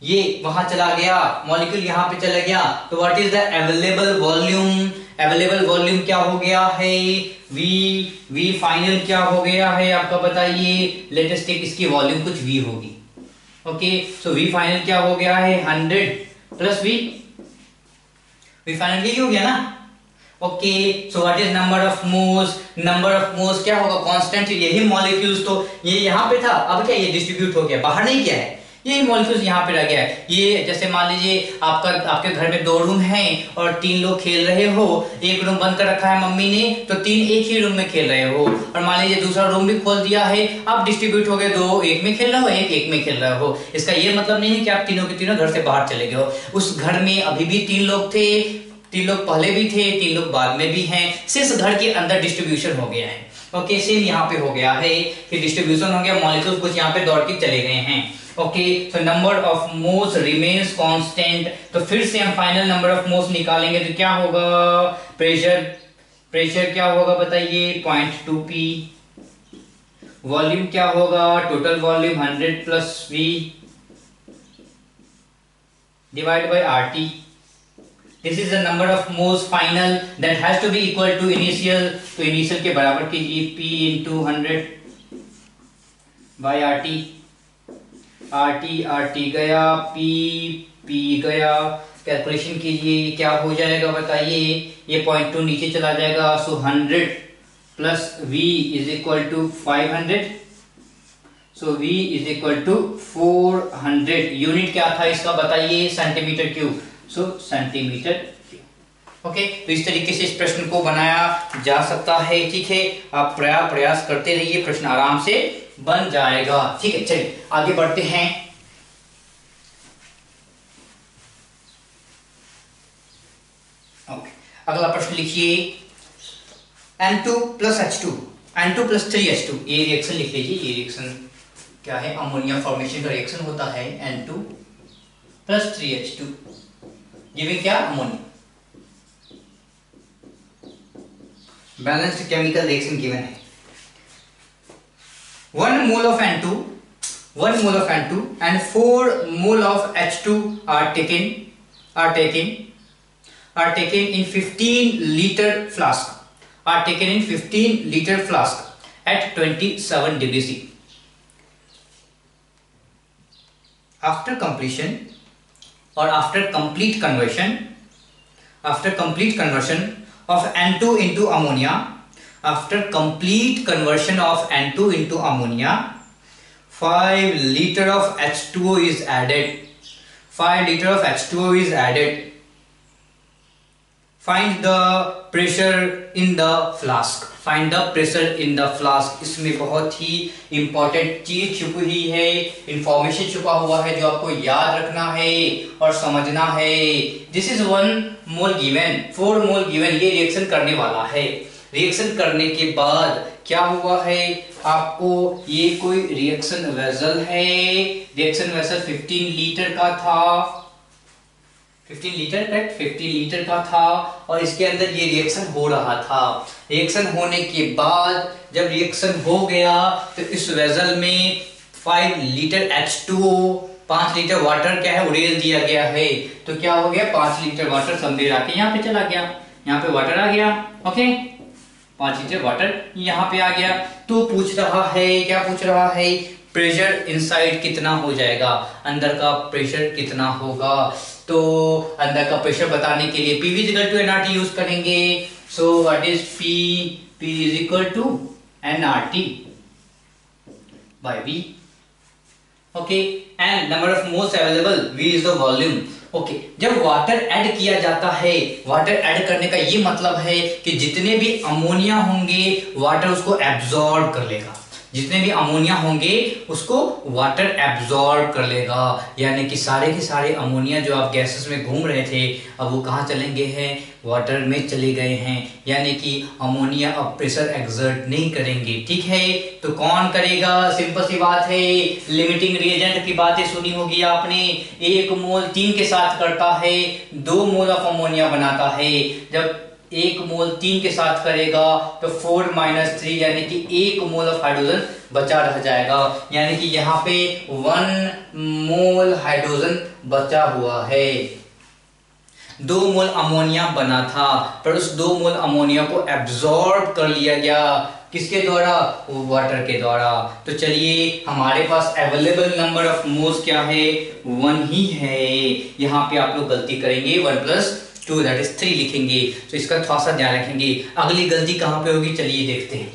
ये वहां चला गया, मॉलिक्यूल यहां पे चला गया, तो what is the available volume? Available volume क्या हो गया है? V फाइनल क्या हो गया है आपका बताइए? लेट अस टेक इसकी वॉल्यूम कुछ V होगी. ओके, सो V फाइनल क्या हो गया है? 100 प्लस V फाइनल यही हो गया ना. Okay, so what is number of moles? Number of moles क्या होगा? कांस्टेंट. यही मॉलिक्यूल्स तो ये यहाँ पे था, अब क्या ये डिस्ट्रीब्यूट हो गया, बाहर नहीं गया है. यही मॉलिक्यूल्स यहाँ पे रह गया है. ये जैसे मान लीजिए आपके घर में 2 रूम हैं और 3 लोग खेल रहे हो. एक रूम बंद कर रखा है मम्मी ने, तो 3 एक ही रूम में खेल रहे हो. और मान लीजिए दूसरा रूम भी खोल दिया है, अब डिस्ट्रीब्यूट हो गए. 2 एक में खेल रहे हो, एक में खेल रहे हो. इसका ये मतलब नहीं है कि आप तीनों के तीनों घर से बाहर चले गए हो. उस घर में अभी भी 3 लोग थे. 3 लोग पहले भी थे, 3 लोग बाद में भी हैं. सिर्फ घर के अंदर डिस्ट्रीब्यूशन हो गया है. ओके, सेम यहाँ पे हो गया है कि डिस्ट्रीब्यूशन हो गया. मॉलिक्यूल्स कुछ यहाँ पे दौड़ के चले गए हैं. Okay, so number of moles remains constant. तो फिर से हम फाइनल नंबर ऑफ मोल्स निकालेंगे तो क्या होगा? प्रेशर प्रेशर क्या होगा बताइए 0.2p, वॉल्यूम क्या होगा total volume 100 plus v divide by RT. This is the number of moles final that has to be equal to initial. तो initial के बराबर कीजिए P into 100 by RT. RT गया, P गया, कैलकुलेशन कीजिए क्या हो जाएगा बताइए. ये 0.2 नीचे चला जाएगा, so 100 plus V is equal to 500. So V is equal to 400. Unit क्या था इसका बताइए centimetre cube. So centimetre cube. Okay, तो इस तरीके से इस प्रश्न को बनाया जा सकता है. ठीक है, आप प्रयास करते रहिए, प्रश्न आराम से बन जाएगा. ठीक है, चलिए आगे बढ़ते हैं. ओके, अगला प्रश्न लिखिए N2 plus H2, N2 plus 3H2. ये रिएक्शन लिख लीजिए. ये रिएक्शन क्या है, अमोनिया फॉर्मेशन का रिएक्शन होता है. N2 प्लस 3H2 गिविंग क्या, ammonia. Balanced chemical reaction given है. 1 mole of N2 and 4 mole of H2 are taken in 15 liter flask. Are taken in 15 liter flask at 27 degrees C. After completion or after complete conversion of N2 into ammonia, after complete conversion of N2 into ammonia, 5 liter of H2O is added. 5 liter of H2O is added. Find the pressure in the flask. Find the pressure in the flask. इसमें बहुत ही important चीज छुपी हुई है, information छुपा हुआ है जो आपको याद रखना है और समझना है. This is 1 mole given, 4 mole given. ये रिएक्शन करने वाला है. रिएक्शन करने के बाद क्या हुआ है आपको, ये कोई रिएक्शन वेसल है. रिएक्शन वेसल 15 लीटर का था. 15 लीटर करेक्ट, 15 लीटर का था और इसके अंदर ये रिएक्शन हो रहा था. रिएक्शन होने के बाद जब रिएक्शन हो गया तो इस वेसल में 5 लीटर H2O, 5 लीटर वाटर क्या है उड़ेल दिया गया है. तो क्या हो गया, 5 लीटर वाटर समझे आके यहाँ पे चला गया. यहाँ पे वाटर आ गया. ओके, 5 लीटर वाटर यहाँ पे आ गया. तो पूछ रहा है, क्या पूछ रहा है, प्रेशर इनसाइड कितना हो जाएगा, अंदर का प्रेशर कितना होगा. तो अंदर का प्रेशर बताने के लिए PV equal to nRT use करेंगे. So what is P is equal to nRT by V. Okay, and number of moles available, V is the volume. Okay, जब वाटर ऐड किया जाता है, वाटर ऐड करने का ये मतलब है कि जितने भी अमोनिया होंगे वाटर उसको एब्जॉर्ब कर लेगा. जितने भी अमोनिया होंगे उसको वाटर एब्जॉर्ब कर लेगा. यानी कि सारे के सारे अमोनिया जो आप गैसेस में घूम रहे थे अब वो कहाँ चलेंगे हैं, वाटर में चले गए हैं. यानी कि अमोनिया अब प्रेशर एक्सर्ट नहीं करेंगे. ठीक है, तो कौन करेगा, सिंपल सी बात है. लिमिटिंग रिएजेंट की बातें सुनी होगी आपने. 1 मोल 3 के साथ करता है, 2 मोल ऑफ अमोनिया बनाता है. जब 1 मोल 3 के साथ करेगा तो 4 - 3 यानी कि 1 मोल ऑफ हाइड्रोजन बचा रह जाएगा. यानी कि यहाँ पे 1 मोल हाइड्रोजन बचा हुआ है. 2 मोल अमोनिया बना था पर उस 2 मोल अमोनिया को एब्जॉर्ब कर लिया गया. किसके द्वारा, वाटर के द्वारा. तो चलिए हमारे पास अवेलेबल नंबर ऑफ मोल्स क्या है, 1 ही है. यहाँ पे आप लोग गलती करेंगे, 1 + 2 दैट इज 3 लिखेंगे. तो इसका थोड़ा सा ध्यान रखेंगे. अगली गलती कहां पे होगी, चलिए देखते हैं.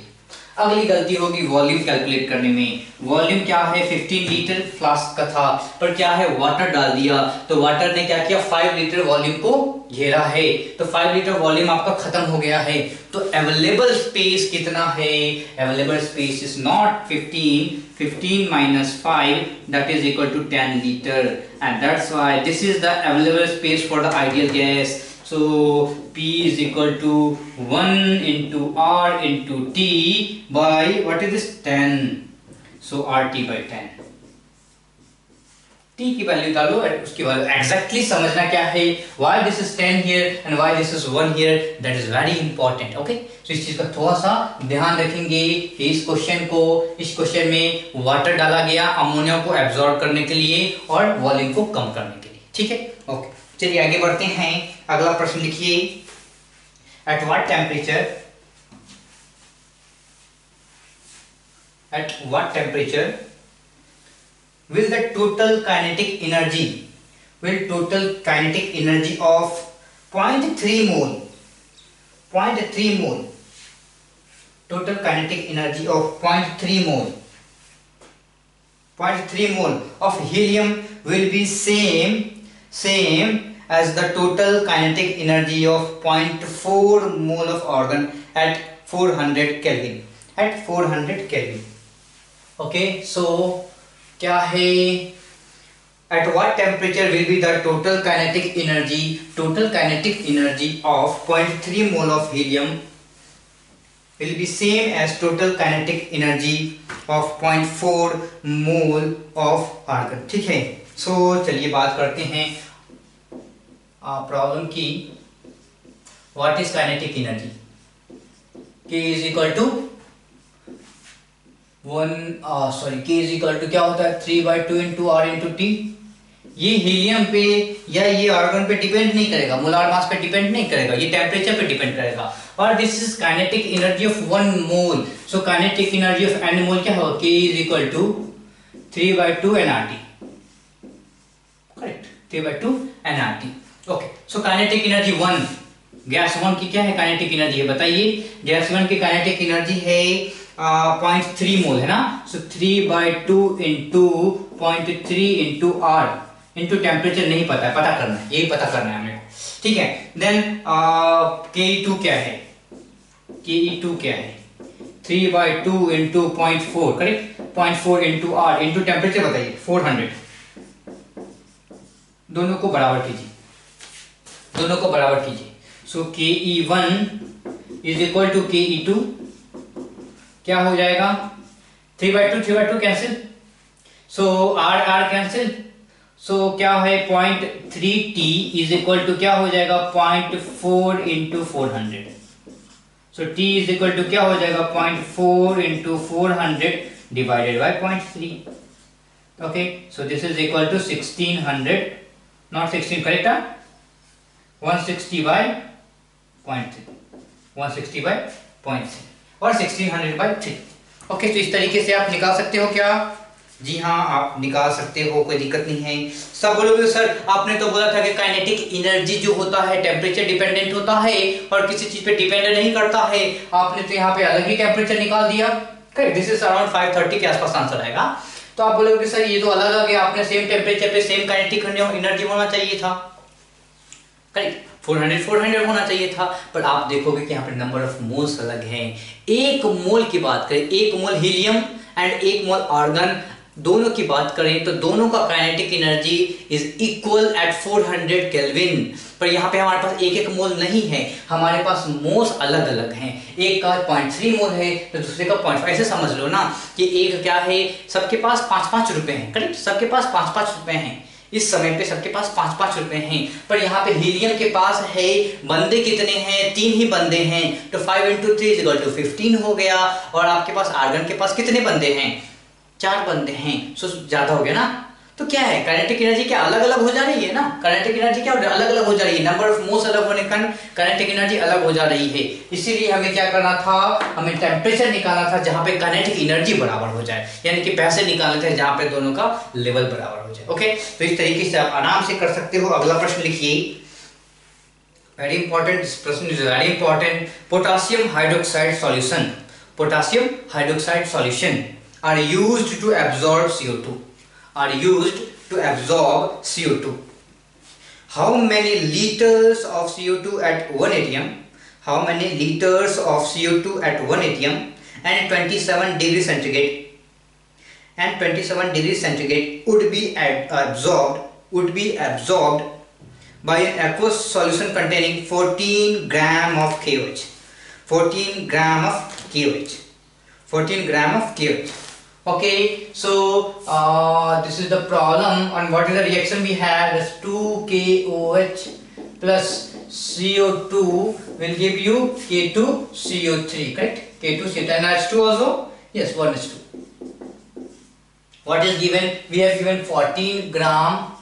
अगली गलती होगी वॉल्यूम कैलकुलेट करने में. वॉल्यूम क्या है, 15 लीटर फ्लास्क का था पर क्या है वाटर डाल दिया. तो वाटर ने क्या किया, 5 लीटर वॉल्यूम को घेरा है. तो 5 लीटर वॉल्यूम आपका खत्म हो गया है. तो अवेलेबल स्पेस कितना है, available space is not 15 - 5 that is equal to 10 liter, and that's why this is the available space for the ideal gas. So P is equal to 1 into R into T by what is this, 10. So RT by 10. T की value डालो और उसकी value exactly समझना क्या है, why this is 10 here and why this is 1 here, that is very important. Okay, तो इस चीज का थोड़ा सा ध्यान रखेंगे कि इस क्वेश्चन में वाटर डाला गया अमोनिया को एब्जॉर्ब करने के लिए और वॉल्यूम को कम करने के लिए। ठीक है, ओके, चलिए आगे बढ़ते हैं। अगला प्रश्न लिखिए, at what temperature will total kinetic energy of 0.3 mole total kinetic energy of 0.3 mole of helium will be same as the total kinetic energy of 0.4 mole of argon at 400 Kelvin। okay, so क्या है, at what temperature will be the total kinetic energy of 0.3 mole of helium will be same as total kinetic energy of 0.4 mole of argon। ठीक है, सो चलिए बात करते हैं problem की। What is kinetic energy? K is equal to K is equal to क्या होता है 3/2 into R into T। ये हीलियम पे या ये आर्गन पे डिपेंड नहीं करेगा, मोलार मास पे डिपेंड नहीं करेगा, ये टेम्परेचर पे डिपेंड करेगा। और this is kinetic energy of 1 mole. So kinetic energy of n मोल क्या होगा? K is equal to 3/2 nRT। Correct, 3/2 nRT। Okay, so kinetic energy 1, gas 1 की क्या है काइनेटिक एनर्जी है बताइए? गैस 1 की काइनेटिक एनर्जी है 0.3 मोल है ना। सो 3/2 into 0.3 into R into temperature नहीं पता है, पता करना है, यही पता करना है हमें। ठीक है, देन Ke2 क्या है? Ke2 क्या है? 3/2 into 0.4, correct, 0.4 into R into temperature बताइए 400। दोनों को बराबर कीजिए। सो Ke1 is equal to Ke2, क्या हो जाएगा? 3/2 कैंसिल, सो R कैंसिल, सो क्या है 0.3T इज इक्वल टू क्या हो जाएगा 0.4 into 400। So T is equal to क्या हो जाएगा 0.4 into 400 divided by 0.3। Okay, so this is equal to 1600, not 16 correct, 160 by 0.3, 160 by 0.3 और 1600/3। ओके, तो इस तरीके से आप निकाल सकते हो क्या? जी हाँ, आप निकाल सकते हो, कोई दिक्कत नहीं है। सब बोलोगे सर आपने तो बोला था कि काइनेटिक एनर्जी जो होता है टेम्परेचर डिपेंडेंट होता है और किसी चीज पे डिपेंड नहीं करता है। आपने तो यहाँ पे अलग ही टेम्परेचर निकाल दिया। दिस इज अराउंड 530 के आसपास आंसर आएगा। तो आप बोलोगे सर ये तो अलग है, आपने सेम टेम्परेचर पे सेम काइनेटिक एनर्जी होना चाहिए था। करेक्ट, 400 होना चाहिए था, पर आप देखोगे कि यहाँ पे नंबर ऑफ मोल्स अलग हैं। एक मोल की बात करें, एक मोल हीलियम एंड एक मोल आर्गन, दोनों की बात करें तो दोनों का kinetic energy is equal at 400 kelvin. पर यहाँ पे हमारे पास एक एक मोल नहीं है, हमारे पास मोल्स अलग अलग हैं। एक का 0.3 मोल है तो दूसरे का 0.5। ऐसे समझ लो ना कि एक क्या है, सबके पास 5-5 रुपए हैं। करेक्ट, सबके पास 5-5 रुपए हैं। इस समय पे सबके पास 5-5 रुपए हैं। पर यहाँ पे हीलियम के पास है, बंदे कितने हैं? 3 ही बंदे हैं, तो 5 into 3 is equal to 15 हो गया। और आपके पास आर्गन के पास कितने बंदे हैं? 4 बंदे हैं, सो ज्यादा हो गया ना। तो क्या है, काइनेटिक एनर्जी क्या अलग अलग हो जा रही है ना? काइनेटिक एनर्जी क्या अलग अलग हो जा रही है, नंबर ऑफ मोल्स अलग होने के कारण काइनेटिक एनर्जी अलग हो जा रही है। इसीलिए हमें क्या करना था, हमें टेम्परेचर निकालना था जहां पे काइनेटिक एनर्जी बराबर हो जाए, यानी कि पैसे निकालने थे जहां पे दोनों का लेवल बराबर हो जाए। ओके, तो इस तरीके से आप आराम से कर सकते हो। अगला प्रश्न लिखिए, वेरी इंपॉर्टेंट, दिस प्रश्न is very important. Potassium hydroxide solution are used to absorb CO2। How many liters of CO2 at 1 atm? How many liters of CO2 at 1 atm and 27 degrees centigrade? And 27 degrees centigrade would be absorbed by an aqueous solution containing 14 gram of KOH. 14 gram of KOH. Okay, so this is the problem, and what is the reaction we have? Is 2KOH plus CO2 will give you K2CO3, correct? K2CO3 and H2 also? Yes, 1H2. What is given? We have given 14 gram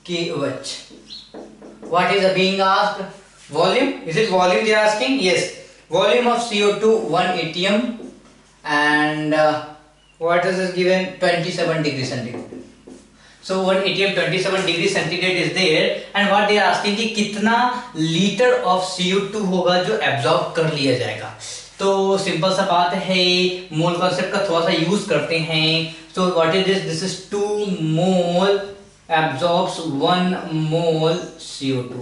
KOH. What is being asked? Volume? Is it volume they are asking? Yes. Volume of CO2 1 atm, and what is this given? 27 degree centigrade. So 1 atm 27 degree centigrade is there, and what they are asking कि कितना litre of CO2 होगा जो absorb कर लिया जाएगा. तो simple सा बात है, मोल कॉन्सेप्ट का थोड़ा सा यूज करते हैं. So what is this? This is 2 mole absorbs 1 mole CO2.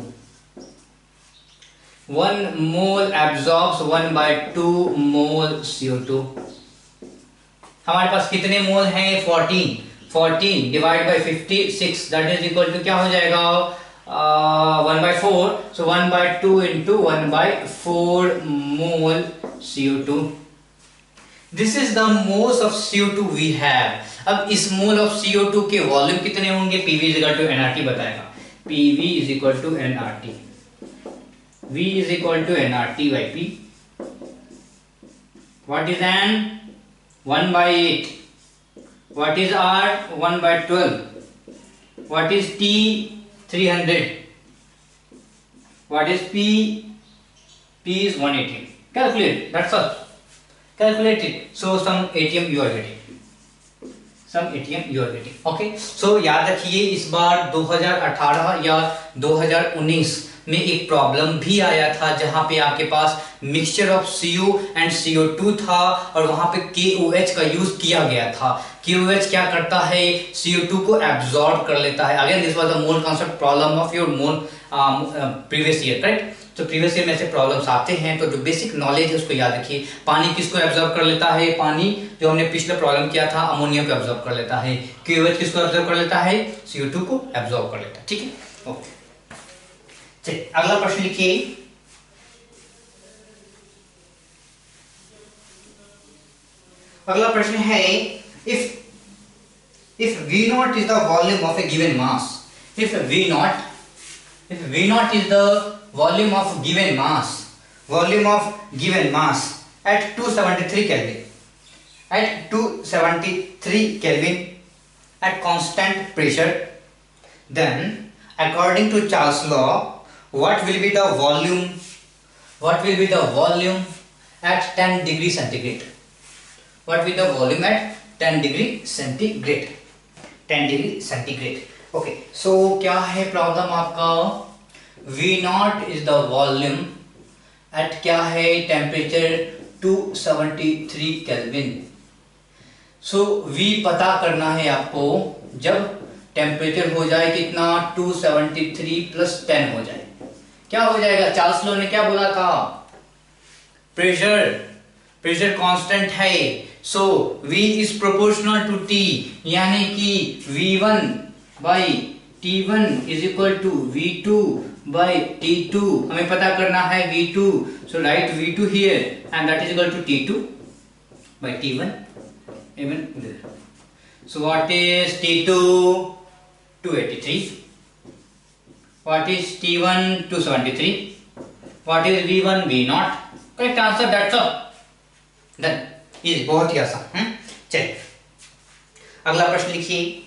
1 mole absorbs 1 by 2 mole CO2. हमारे पास कितने मोल हैं? 14 divide by 56, that is equal to क्या हो जाएगा? 1 by 4. So 1 by 2 into 1 by 4 mole CO2. This is the moles of CO2 we have. अब इस mole of CO2 के volume कितने होंगे? PV is equal to nRT बताएगा. PV is equal to nRT. V is equal to nRT by P. What is N? 1 by 8. What is R? 1 by 12. What is T? 300. What is P? P is 180. Calculate. That's all. Calculate it. So some ATM you are getting. Okay. So याद रखिए, इस बार 2018 या 2019 में एक problem भी आया था जहां पे आपके पास mixture of CO and CO2 था, और वहां पे KOH का यूज किया गया था. KOH क्या करता है? CO2 को एब्जॉर्ब कर लेता है. Again this was the mole concept problem of your mole previous year, correct? तो प्रीवियस ईयर में से प्रॉब्लम्स आते हैं, तो जो बेसिक नॉलेज है उसको याद रखिए. पानी किसको एब्जॉर्ब कर लेता है? पानी जो हमने पिछले प्रॉब्लम किया था, अमोनिया को एब्जॉर्ब कर लेता है. KOH किसको एब्जॉर्ब कर लेता है? CO2 को एब्जॉर्ब कर लेता है. ठीक है, ओके. चलिए अगला प्रश्न लिखिए. अगला प्रश्न है, if V0 is the volume of a given mass, if V0 is the volume of given mass at 273 Kelvin at constant pressure, then according to Charles' law, what will be the volume at 10 degree centigrade? What will be the volume at 10 degree centigrade? 10 degree centigrade. Okay, so क्या है problem आपका? V0 is the volume at क्या है? Temperature 273 kelvin. सो V पता करना है आपको जब टेम्परेचर हो जाए कितना? 273 प्लस 10 हो जाए. क्या हो जाएगा? चार्ल्स लॉ ने क्या बोला था? प्रेशर कांस्टेंट है. सो V is proportional to T, यानी कि V1 by T1 is equal to V2 by T2. हमें पता करना है V2. So write V2 here and that is equal to T2 by T1. Even there. So what is T2? 283. What is T1? 273. What is V1? V0. Correct answer. That's all. Done. Easy. बहुत ही आसान. चलिए अगला प्रश्न लिखिए.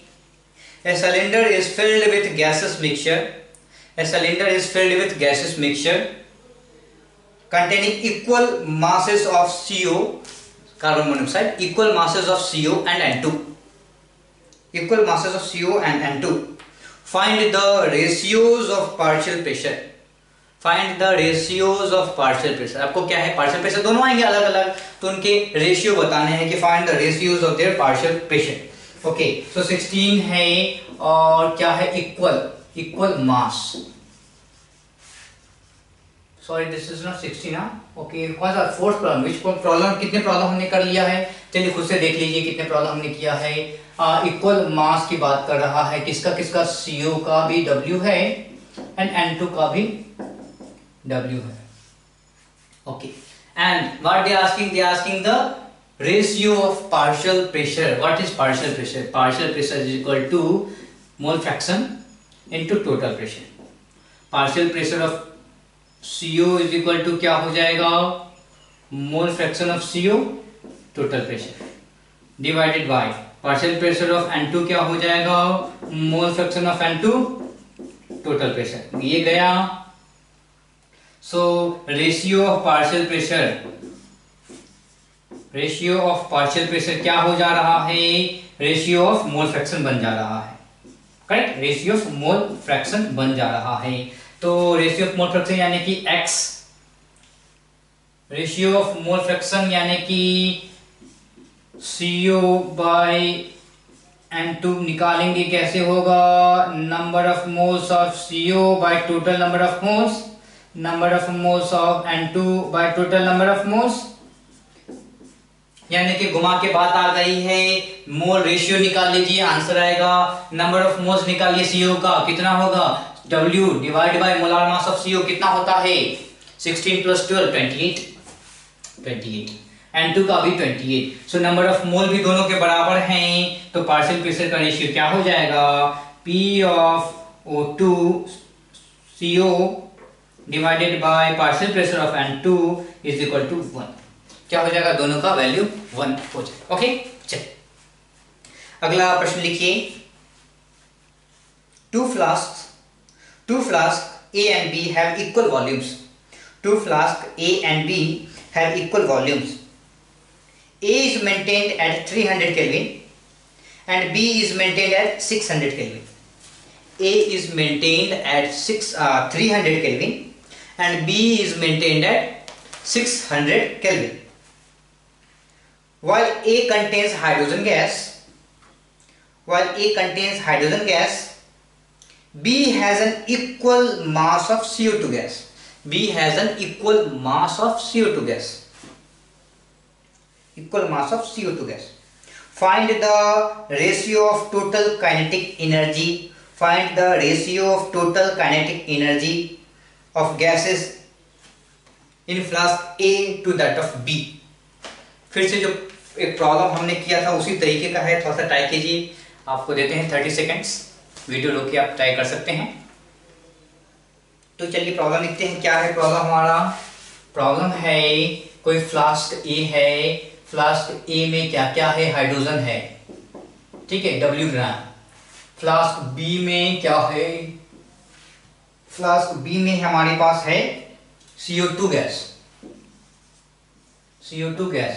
A cylinder is filled with gaseous mixture. Containing equal masses of CO, carbon monoxide, equal masses of CO and N2. Equal masses of CO and N2. Find the ratios of partial pressure. आपको क्या है? Partial pressure दोनों आएंगे अलग अलग, तो उनके ratio बताने हैं कि find the ratios of their partial pressure. Okay, so 16 है और क्या है? Equal mass. Sorry this is not 16. Okay, कौन सा? Fourth problem. Which problem? कितने प्रॉब्लम हमने कर लिया है? चलिए खुद से देख लीजिए कितने प्रॉब्लम हमने किया है. इक्वल मास की बात कर रहा है. किसका? CO का भी W है एंड N2 का भी W है. Okay, and what they asking? They asking the ratio of partial pressure. What is partial pressure? Partial pressure is equal to mole fraction into total pressure. Partial pressure of CO is equal to क्या हो जाएगा? Mole fraction of CO total pressure divided by partial pressure of N2 क्या हो जाएगा? Mole fraction of N2 total pressure. ये गया. So ratio of partial pressure क्या हो जा रहा है? रेशियो ऑफ मोल फ्रैक्शन बन जा रहा है. Correct, ratio of mole fraction बन जा रहा है. तो रेशियो ऑफ मोल फ्रैक्शन यानी कि X, ratio of mole fraction यानी कि CO बाय N2 निकालेंगे. कैसे होगा? Number of moles of CO by total number of moles, number of moles of N2 by total number of moles. यानी कि घुमा के बात आ गई है. मोल रेशियो निकाल लीजिए, आंसर आएगा. नंबर ऑफ मोल्स निकालिए CO का, कितना होगा? W divide by molar mass of CO कितना होता है? 16 प्लस 12 28. N2 का भी 28. सो नंबर ऑफ मोल भी दोनों के बराबर हैं. तो पार्शियल प्रेशर का रेशियो क्या हो जाएगा? P of O2 CO divided by partial pressure of N2 is equal to 1. क्या हो जाएगा? दोनों का वैल्यू 1 हो जाएगा. ओके, चलिए अगला प्रश्न लिखिए. Two flasks A and B have equal volumes. Two flasks A and B have equal volumes. A is maintained at 300 Kelvin and B is maintained at 600 Kelvin. A is maintained at 300 Kelvin and B is maintained at 600 Kelvin. While A contains hydrogen gas, B has an equal mass of CO2 gas. Equal mass of CO2 gas. Find the ratio of total kinetic energy. of gases in flask A to that of B. फिर से जो एक problem हमने किया था उसी तरीके का है. थोड़ा सा ट्राई कीजिए. आपको देते हैं 30 सेकेंड्स. वीडियो रोक के आप ट्राई कर सकते हैं. तो चलिए प्रॉब्लम लिखते हैं. क्या है प्रॉब्लम हमारा? प्रॉब्लम है कोई फ्लास्क A है. फ्लास्क A में क्या क्या है? हाइड्रोजन है, ठीक है, W ग्राम. फ्लास्क B में क्या है? फ्लास्क B में हमारे पास है CO2 गैस.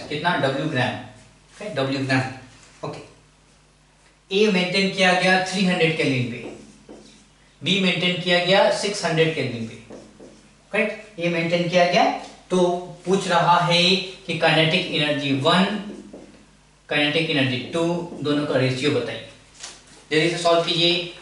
कितना? W gram. W gram. Okay. A maintain किया गया 300 केल्विन पे, B मेंटेन किया गया 600 केल्विन पे. करेक्ट, A मेंटेन किया गया. तो पूछ रहा है कि काइनेटिक एनर्जी 1, काइनेटिक एनर्जी 2, दोनों का रेशियो बताइए. जल्दी से सॉल्व कीजिए.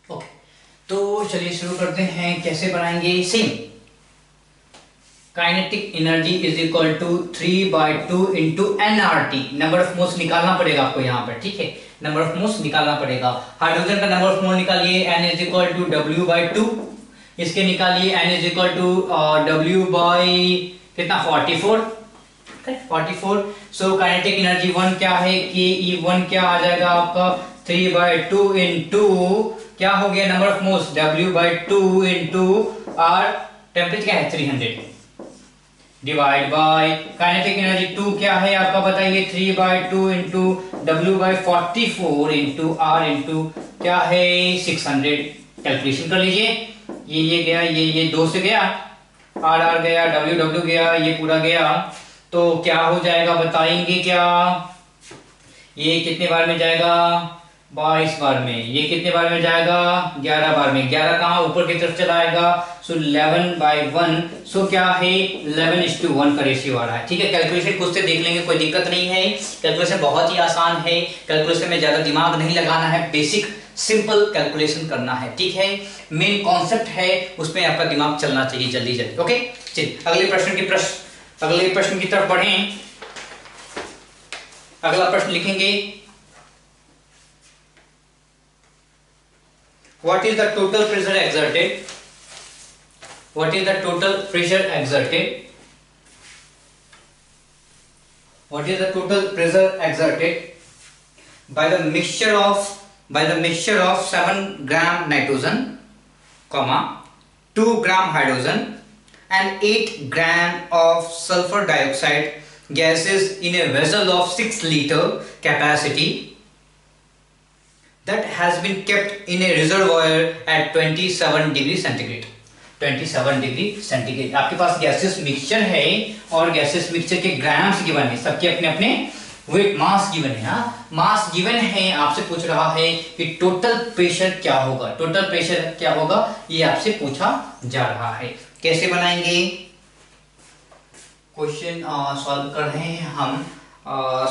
ओके, तो चलिए शुरू करते हैं. कैसे बनाएंगे? Same. Kinetic energy is equal to 3/2 into nRT. Number of moles निकालना पड़ेगा आपको यहाँ पर, ठीक है, नंबर ऑफ मोल्स निकालना पड़ेगा. हाइड्रोजन का नंबर ऑफ मोल निकालिए. N is equal to W/2. इसके निकालिए. N is equal to W by कितना? 44. 44. सो काइनेटिक एनर्जी 1 क्या है? KE1 क्या आ जाएगा आपका? 3/2 इंटू क्या हो गया? Number of moles W/2 into R. Temperature क्या है? 300 डिवाइड बाय काइनेटिक एनर्जी 2 क्या है आपका? बताइए. 3/2 into W/44 into R into क्या है? 600. कैलकुलेशन कर लीजिए. ये गया, ये 2 से गया, R गया, W गया, ये पूरा गया. तो क्या हो जाएगा बताएंगे क्या? ये कितने बार में जाएगा? 22 बार में. ये कितने बार में जाएगा? 11 बार में. 11 कहाँ? ऊपर की तरफ चला आएगा. सो 11/1. सो क्या है? 11:1 का रेशियो आ रहा है. ठीक है, कैलकुलेशन खुद से देख लेंगे, कोई दिक्कत नहीं है. कैलकुलेशन बहुत ही आसान है. कैलकुलेशन में ज्यादा दिमाग नहीं लगाना है. बेसिक सिंपल कैलकुलेशन करना है. ठीक है, मेन कॉन्सेप्ट है, उसमें आपका दिमाग चलना चाहिए जल्दी जल्दी. ओके, चलिए अगले प्रश्न की तरफ बढ़ें. अगला प्रश्न लिखेंगे, what is the total pressure exerted, what is the total pressure exerted, what is the total pressure exerted by the mixture of 7 gram nitrogen, 2 gram hydrogen and 8 gram of sulfur dioxide gases in a vessel of 6 liter capacity that has been kept in a reservoir at 27 degree centigrade. 27 degree centigrade आपके पास gases mixture है और gases mixture के grams given है, सबके अपने अपने weight mass given है। हाँ, मास गिवन है, आपसे पूछ रहा है कि टोटल प्रेशर क्या होगा, टोटल प्रेशर क्या होगा ये आपसे पूछा जा रहा है। कैसे बनाएंगे क्वेश्चन सॉल्व कर रहे हैं हम।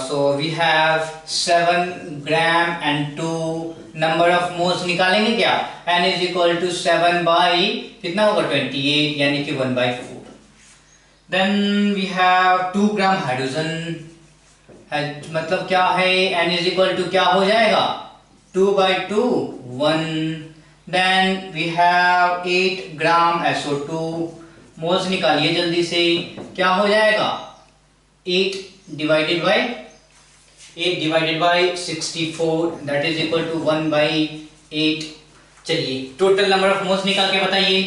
So we have 7 gram and 2 number of moles निकालेंगे क्या, n is equal to 7 by कितना होगा 28 यानी कि 1/4। Then we have 2 gram hydrogen, मतलब क्या है n इज इक्वल टू क्या हो जाएगा 2/2 1। Then we have 8 gram SO2, moles निकालिए जल्दी से, क्या हो जाएगा 8 divided by 64 that is equal to 1/8। चलिए टोटल नंबर ऑफ मोल्स निकाल के बताइए।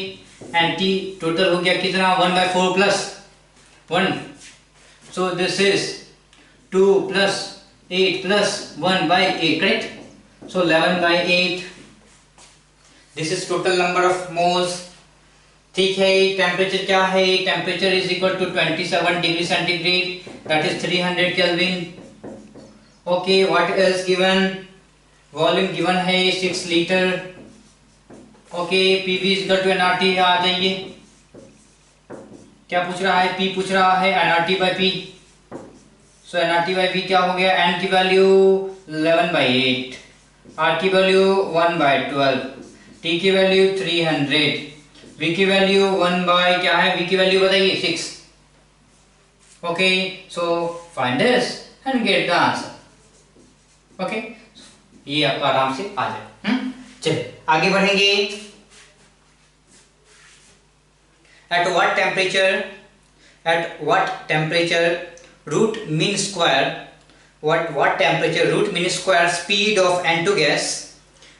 एंटी टोटल हो गया कितना 1/4 plus 1, so this is 2 plus 8 plus 1/8 correct, so 11/8 this is total number of moles. ठीक है, टेम्परेचर क्या है, temperature is equal to 27 degree centigrade that is 300 kelvin. Okay, what is given, volume given है 6 litre. Okay, PV is equal to nRT आ जाइए, क्या पूछ रहा है पी पूछ रहा है nRT by P, so nRT by P क्या हो गया, एन की वैल्यू 11/8, आर की वैल्यू 1/12, टी की वैल्यू 300, V की वैल्यू 1 बाय क्या है, V की वैल्यू बताइए 6। Okay, so find this and get the answer. Okay, ये आपका आराम से आ जाए। चलिए आगे बढ़ेंगे। At what temperature root mean square what temperature root mean square speed of N2 gas,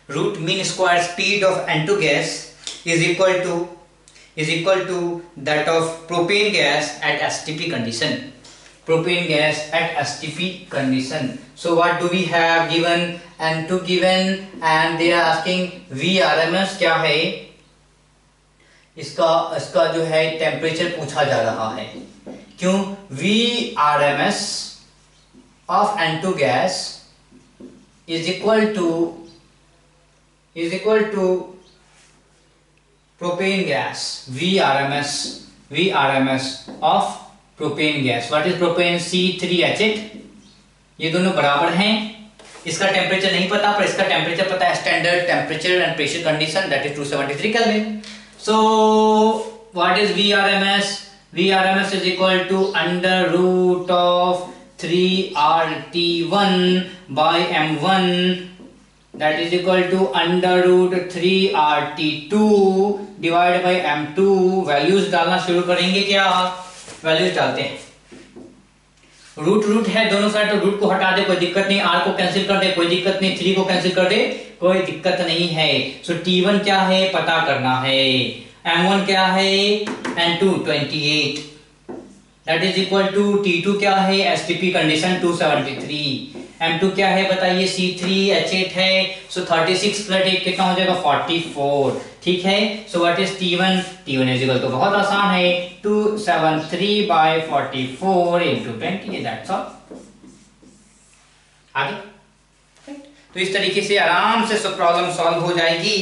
root mean square speed of N2 gas is equal to that of propane gas at STP condition, propane gas at STP condition. So what do we have given, N2 given and they are asking VRMS क्या है, इसका जो है temperature पूछा जा रहा है। क्यों, VRMS of N2 gas is equal to propane gas, VRMS of propane gas, what is propane, C3H8, ये दोनों बराबर हैं। इसका टेम्परेचर नहीं पता पर इसका टेम्परेचर पता है, standard temperature and pressure condition that is 273 kelvin. So what is VRMS, VRMS is equal to under root of 3RT1 by M1 that is equal to under root 3RT2 divided by M2। Values डालना शुरू करेंगे क्या, values डालते हैं। Root है दोनों side, तो root को हटा दे कोई दिक्कत नहीं, R को कैंसिल कर दे कोई दिक्कत नहीं, 3 को कैंसिल कर दे कोई दिक्कत नहीं है। सो T1 क्या है पता करना है, M1 क्या है N2 28 that is equal to T2 क्या है STP कंडीशन 273, M2 क्या है बताइए C3H8 है, सो 36 प्लस 8 कितना हो जाएगा 44। ठीक है, so what is T1, T1 is equal तो बहुत आसान है 273 बाय 44 इनटू 20, दैट्स ऑल। आगे तो इस तरीके से आराम से सब प्रॉब्लम सॉल्व हो जाएगी।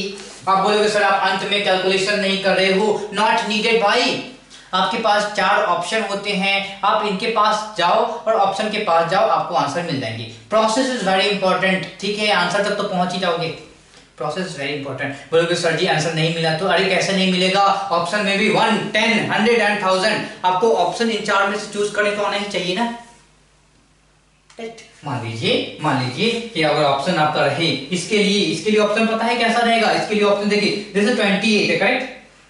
आप बोलोगे सर आप अंत में कैलकुलेशन नहीं कर रहे हो, नॉट नीडेड भाई, आपके पास 4 ऑप्शन होते हैं, आप इनके पास जाओ और ऑप्शन के पास जाओ, आपको आंसर मिल जाएंगे। प्रोसेस इज वेरी इंपॉर्टेंट, ठीक है, आंसर तक तो पहुंच ही जाओगे, प्रोसेस इज वेरी इंपॉर्टेंट। बोलोगे सर जी आंसर नहीं मिला, तो अरे कैसे नहीं मिलेगा, ऑप्शन में भी 1, 10, 100 एंड 1000, आपको ऑप्शन इन 4 में से चूज करने तो आना ही चाहिए ना। मान लीजिए कि अगर ऑप्शन आपका रहे इसके लिए ऑप्शन पता है कैसा रहेगा? इसके लिए ऑप्शन देखिए, दिस इज 28 है, करेक्ट?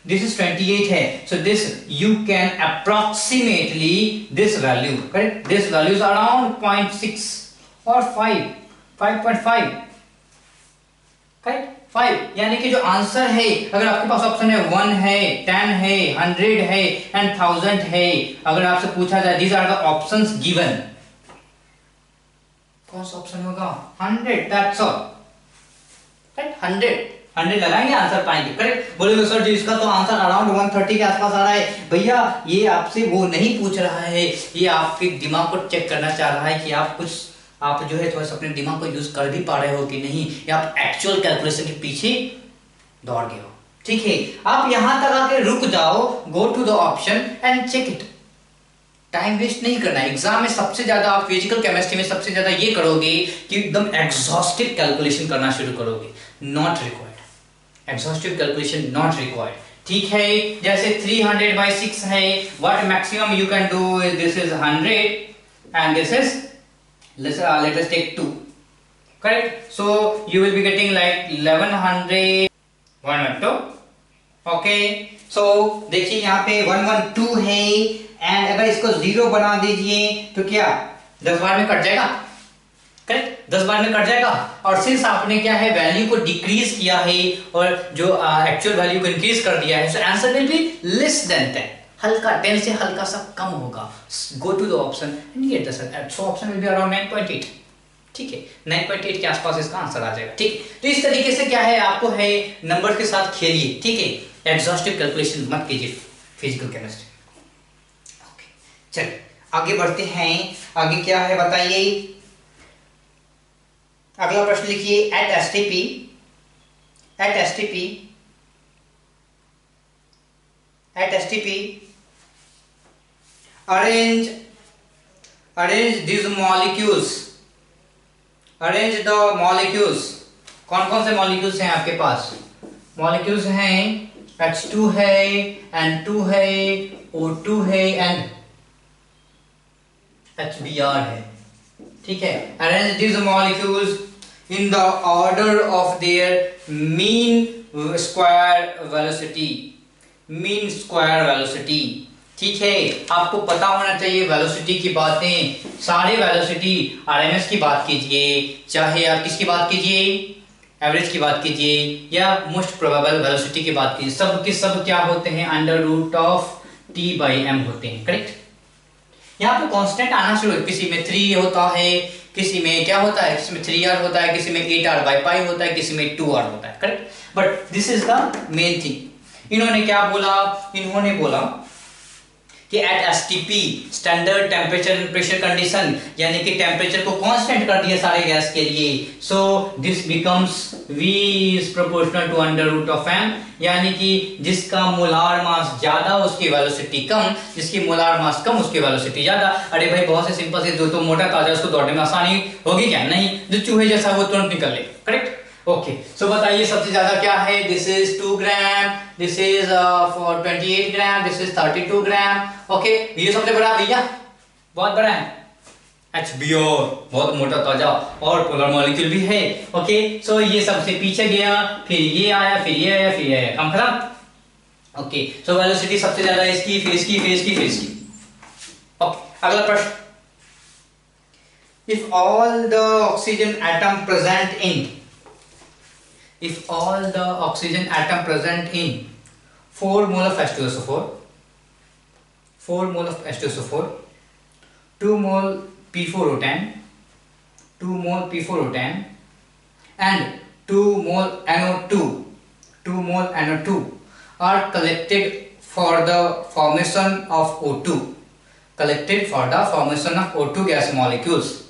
दिस इज 28 है, so this you can approximately this value, correct? This value is around 0.6 और 5.5, करेक्ट? 5, यानी कि जो आंसर है, अगर आपके पास ऑप्शन है 1 है, 10 है, 100 है एंड 1000 है, अगर आपसे पूछा जाए these are the options given, कौन सा ऑप्शन होगा? 100, दैट्स ऑल, राइट? 100 लगाएंगे, आंसर पाएंगे, करेक्ट? बोलेंगे सर जी इसका तो आंसर अराउंड 130 के आसपास आ रहा है। भैया ये आपसे वो नहीं पूछ रहा है, ये आपके दिमाग को चेक करना चाह रहा है कि आप जो है थोड़ा सा अपने दिमाग को यूज कर भी पा रहे हो कि नहीं, या आप एक्चुअल कैलकुलेशन के पीछे दौड़ गए हो। ठीक है, आप यहां तक आके रुक जाओ, go to the option and check it. Time waste नहीं करना है। एग्जाम में सबसे ज्यादा आप फिजिकल केमिस्ट्री में सबसे ज्यादा ये करोगे कि एकदम एग्जॉस्टिव कैलकुलेशन करना शुरू करोगे। Not required, exhaustive calculation not required. ठीक है, जैसे 300/6 है, what maximum you can do is this is 100 and this is let us take 2, correct? So you will be getting like 1100 112, okay? So देखिए यहाँ पे 112 है एंड अगर इसको 0 बना दीजिए तो क्या 10 बार में कट जाएगा, करेक्ट? 10 बार में कट जाएगा। और सिंस आपने क्या है वैल्यू को डिक्रीज किया है और जो एक्चुअल वैल्यू को इंक्रीज कर दिया है, so answer will be less than 10, हल्का 10 से हल्का सा कम होगा। Go to the option and get the answer, so option will be around 9.8। ठीक है, 9.8 के आसपास इसका आंसर आ जाएगा। ठीक, तो इस तरीके से क्या है आपको है नंबर के साथ खेलिए। ठीक है, एग्जॉस्टिव कैलकुलेशन मत कीजिए फिजिकल केमिस्ट्री। ओके, चलिए आगे बढ़ते हैं। आगे क्या है बताइए, अगला प्रश्न लिखिए। At STP arrange these molecules, arrange the molecules। कौन कौन से मॉलिक्यूल्स हैं आपके पास? मॉलिक्यूल्स हैं H2 है, N2 है, O2 है एंड HBr है। ठीक है, arrange these molecules in the order of their mean square velocity, mean square velocity. ठीक है, आपको पता होना चाहिए वेलोसिटी की बातें, सारे वेलोसिटी आरएमएस की बात कीजिए, चाहे आप किसकी बात कीजिए, एवरेज की बात कीजिए या मोस्ट प्रोबेबल वेलोसिटी की बात कीजिए, सब के सब क्या होते हैं √T/m होते हैं, करेक्ट? यहाँ पे कांस्टेंट आना शुरू, किसी में 3 होता है, किसी में क्या होता है, किसी में 3r होता है, किसी में 8r/π होता है, किसी में 2r होता है, correct? But this is the main thing. इन्होंने क्या बोला, इन्होंने बोला कि at STP standard temperature and pressure condition, यानी कि टेम्परेचर को कांस्टेंट कर दिया सारे गैस के लिए, so this becomes V is proportional to √m, यानी कि जिसका मोलार मास ज्यादा उसकी वेलोसिटी कम, जिसकी मोलार मास कम उसकी वेलोसिटी ज्यादा। अरे भाई बहुत से सिंपल से, जो तो मोटा ताजा उसको दौड़ने में आसानी होगी क्या? नहीं, जो चूहे जैसा वो तुरंत निकल ले, करेक्ट? ओके, सो बताइए सबसे ज्यादा क्या है? This is 2 gram, this is for 28 gram, this is 32 gram. Okay, ये सबसे बड़ा भैया बहुत बड़ा है HBr, बहुत मोटा ताजा और पोलर मॉलिक्यूल भी है। ओके, सो ये सबसे पीछे गया, फिर ये आया, फिर ये आया, फिर ये आया, काम खत्म। ओके, सो वेलोसिटी सबसे ज्यादा इसकी, फिर इसकी, फिर इसकी, फिर इसकी। ओके, अगला प्रश्न। If all the oxygen atom present in, if all the oxygen atom present in 4 mole of H2SO4, 4 mole of H2SO4, 2 mole P4O10, 2 mole P4O10 and 2 mole NO2, 2 mole NO2 are collected for the formation of O2, collected for the formation of O2 gas molecules,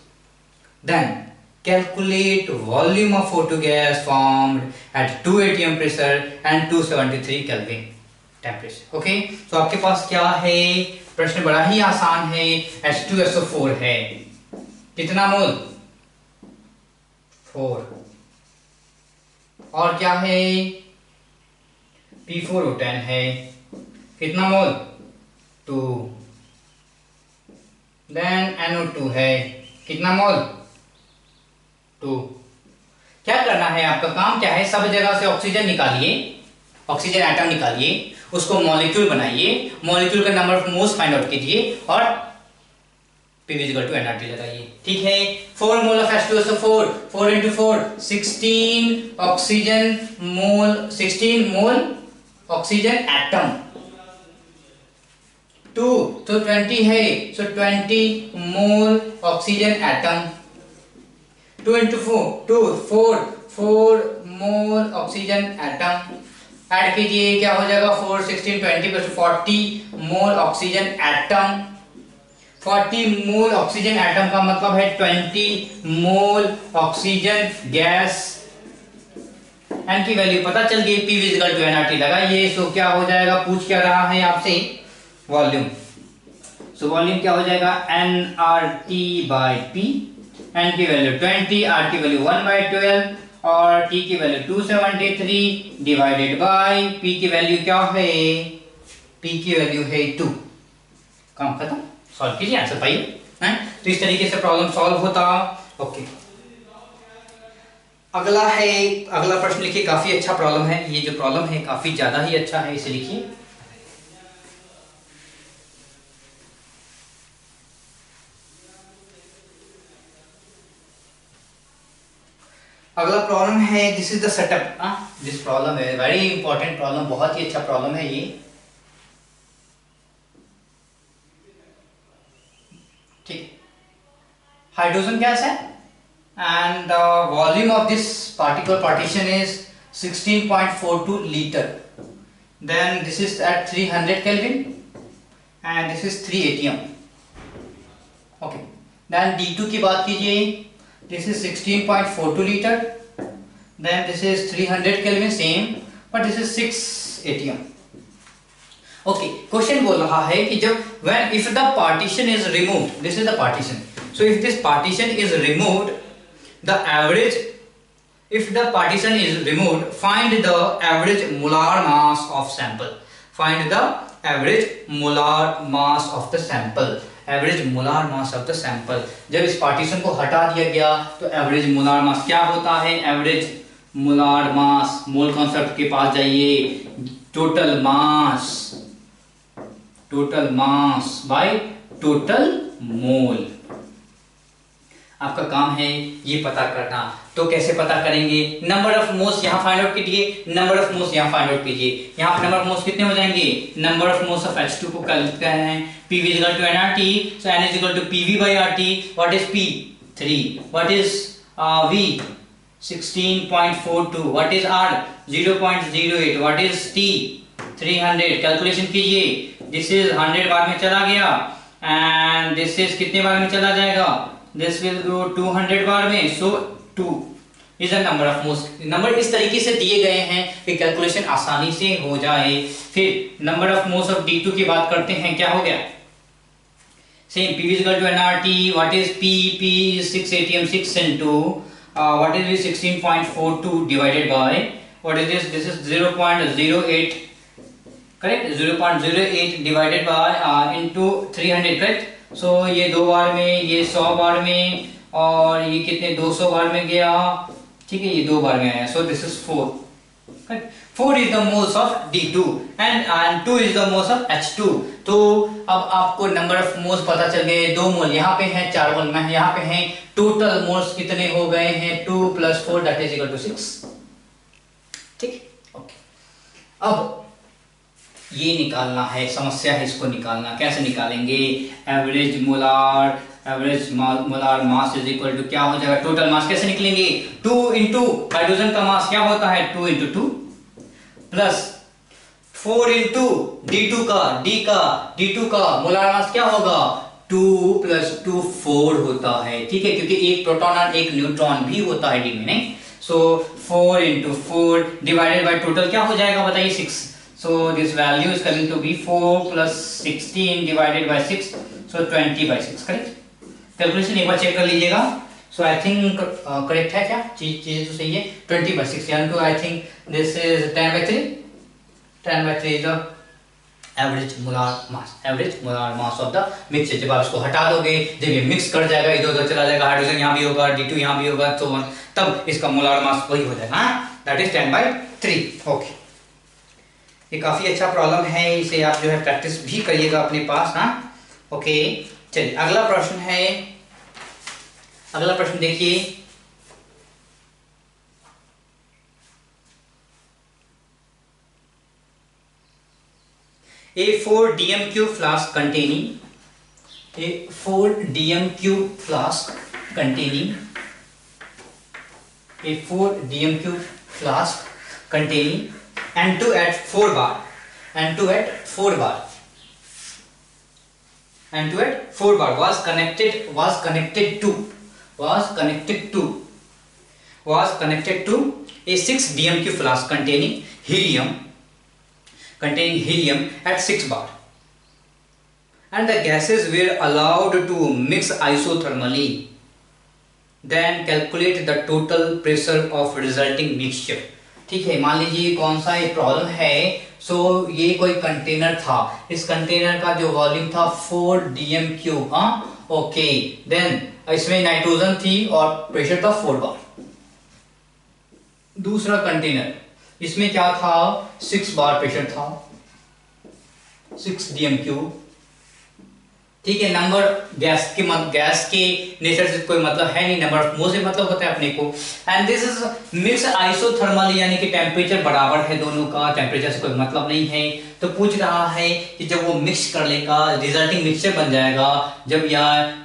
then calculate volume of O2 gas formed at 2 atm pressure and 273 Kelvin temperature। Okay, तो आपके पास क्या है? प्रश्न बड़ा ही आसान है। H2SO4 है, कितना मोल? 4। और क्या है? P4O10 है, कितना मोल? 2। देन NO2 है, कितना मोल? 2। क्या करना है, आपका काम क्या है, सब जगह से ऑक्सीजन निकालिए, ऑक्सीजन एटम निकालिए, उसको मॉलिक्यूल बनाइए, मॉलिक्यूल का number of moles find out कीजिए और P = nRT लगाइए। ठीक है, 4 mole of H2SO, 4 into 4 16 oxygen mole, 16 mole oxygen atom. 2 तो 20 है, सो 20 मोल ऑक्सीजन एटम। 2 into 4 मोल ऑक्सीजन एटम। ऐड कीजिए, क्या हो जाएगा, 4 16 20 plus 40 मोल ऑक्सीजन एटम। 40 मोल ऑक्सीजन एटम का मतलब है 20 मोल ऑक्सीजन गैस। एन की वैल्यू पता चल गई, P = nRT लगाइए। सो क्या हो जाएगा, पूछ क्या रहा है आपसे, वॉल्यूम। सो वॉल्यूम क्या हो जाएगा, nRT/P। एन की वैल्यू 20, आर की वैल्यू 1/12 और टी की वैल्यू 273 डिवाइडेड बाय पी की वैल्यू क्या है, पी की वैल्यू है 2। काम खत्म, सॉल्व कीजिए, आंसर पाइए। तो इस तरीके से प्रॉब्लम सॉल्व होता। ओके, अगला है, अगला प्रश्न लिखिए, काफी अच्छा प्रॉब्लम है ये, जो प्रॉब्लम है काफी ज्यादा ही अच्छा है, इसे लिखिए। अगला प्रॉब्लम है, this is the setup. This problem है वेरी इंपॉर्टेंट प्रॉब्लम, बहुत ही अच्छा प्रॉब्लम है ये। ठीक, हाइड्रोजन गैस है and the volume of this particle partition is 16.42 liter. Then this is at 300 Kelvin and this is 3 atm. Okay, then D2 की बात कीजिए, this is 16.42 liter, then this is 300 Kelvin same, but this is 6 atm. Okay, question बोल रहा है कि जब when if the partition is removed, this is the partition, so if this partition is removed, the average, if the partition is removed, find the average molar mass of sample. Find the average molar mass of the sample. Average molar mass of the sample. जब इस partition को हटा दिया गया तो average molar mass क्या होता है, average molar mass, mole concept के पास जाइए, total mass by total mole। आपका काम है ये पता करना। तो कैसे पता करेंगे, नंबर ऑफ मोल्स यहाँ फाइंड आउट कीजिए, नंबर ऑफ मोल्स यहाँ फाइंड आउट कीजिए। यहाँ पर नंबर ऑफ मोल्स कितने हो जाएंगे, number of moles of H2 को कैलकुलेट करना है, P = nRT, so N = PV/RT। What is P? 3। What is V? 16.42। What is R? 0.08। What is T? 300। Calculation कीजिए, दिस इज 100 बार में चला गया एंड दिस इज कितने बार में चला जाएगा, this will go 200 बार में, so 2 is the number of moles। Number इस तरीके से दिए गए हैं कि कैलकुलेशन आसानी से हो जाए। फिर number of moles of D2 की बात करते हैं, क्या हो गया, same P = nRT। what is P? P is 6 atm, 6 into what is this, 16.42 divided by what is this, this is 0.08, correct, 0.08 divided by into 300, correct। सो ये 2 बार में, ये 100 बार में और ये कितने 200 बार में गया, ठीक है, ये 2 बार में आया, सो this is 4। 4 is the moles of D2 and 2 is the moles of H2। तो अब आपको नंबर ऑफ मोल्स पता चल गए, 2 मोल यहाँ पे हैं, 4 मोल में यहाँ पे हैं, टोटल मोल्स कितने हो गए हैं, 2 + 4 दैट इज इक्वल टू 6। ठीक, ओके, अब ये निकालना है, समस्या है इसको निकालना। कैसे निकालेंगे, average molar mass is equal to क्या हो जाएगा, टोटल मास कैसे निकलेंगे, 2 इंटू हाइड्रोजन का मास क्या होता है, 2 × 2 प्लस 4 इंटू D2 का मोलार मास क्या होगा, 2 + 2 4 होता है। ठीक है, क्योंकि एक प्रोटॉन और एक न्यूट्रॉन भी होता है D में, नहीं, सो 4 × 4 डिवाइडेड बाय टोटल क्या हो जाएगा बताइए, 6। So this value is coming to be 4 + 16 divided by 6, so 20/6, correct। Calculation एक बार चेक कर लीजिएगा। So I think करेक्ट है क्या, चीजें तो सही है, 20/6 यानी तो I think this is 10/3 is the average molar mass, average molar mass of the mixture. जब आप इसको हटा दोगे, जब ये मिक्स कर जाएगा, इधर उधर चला जाएगा, हाइड्रोजन यहाँ भी होगा, D2 यहाँ भी होगा, तो तब इसका मोलार मास वही हो जाएगा, दैट इज 10/3। ओके, ये काफी अच्छा प्रॉब्लम है, इसे आप जो है प्रैक्टिस भी करिएगा अपने पास। ओके, चलिए अगला प्रश्न है, अगला प्रश्न देखिए। A 4 dm³ flask containing a 4 dm³ flask containing a 4 dm³ flask containing N2 at 4 bar, N2 at 4 bar, N2 at 4 bar was connected to a 6 dm³ flask containing helium at 6 bar, and the gases were allowed to mix isothermally. Then calculate the total pressure of resulting mixture. ठीक है, मान लीजिए कौन सा एक problem है। सो ये कोई कंटेनर था, इस कंटेनर का जो वॉल्यूम था 4 dm³। ओके, देन इसमें नाइट्रोजन थी और प्रेशर था 4 बार। दूसरा कंटेनर, इसमें क्या था, 6 बार प्रेशर था, 6 dm³। ठीक है, नंबर गैस के नेचर से कोई मतलब है नहीं, नंबर ऑफ मोल से मतलब होता है अपने को। And this is mix isothermally, यानी कि टेम्परेचर बराबर है दोनों का, टेम्परेचर से कोई मतलब नहीं है। तो पूछ रहा है कि जब वो मिक्स कर लेगा, रिजल्टिंग मिक्सचर बन जाएगा, जब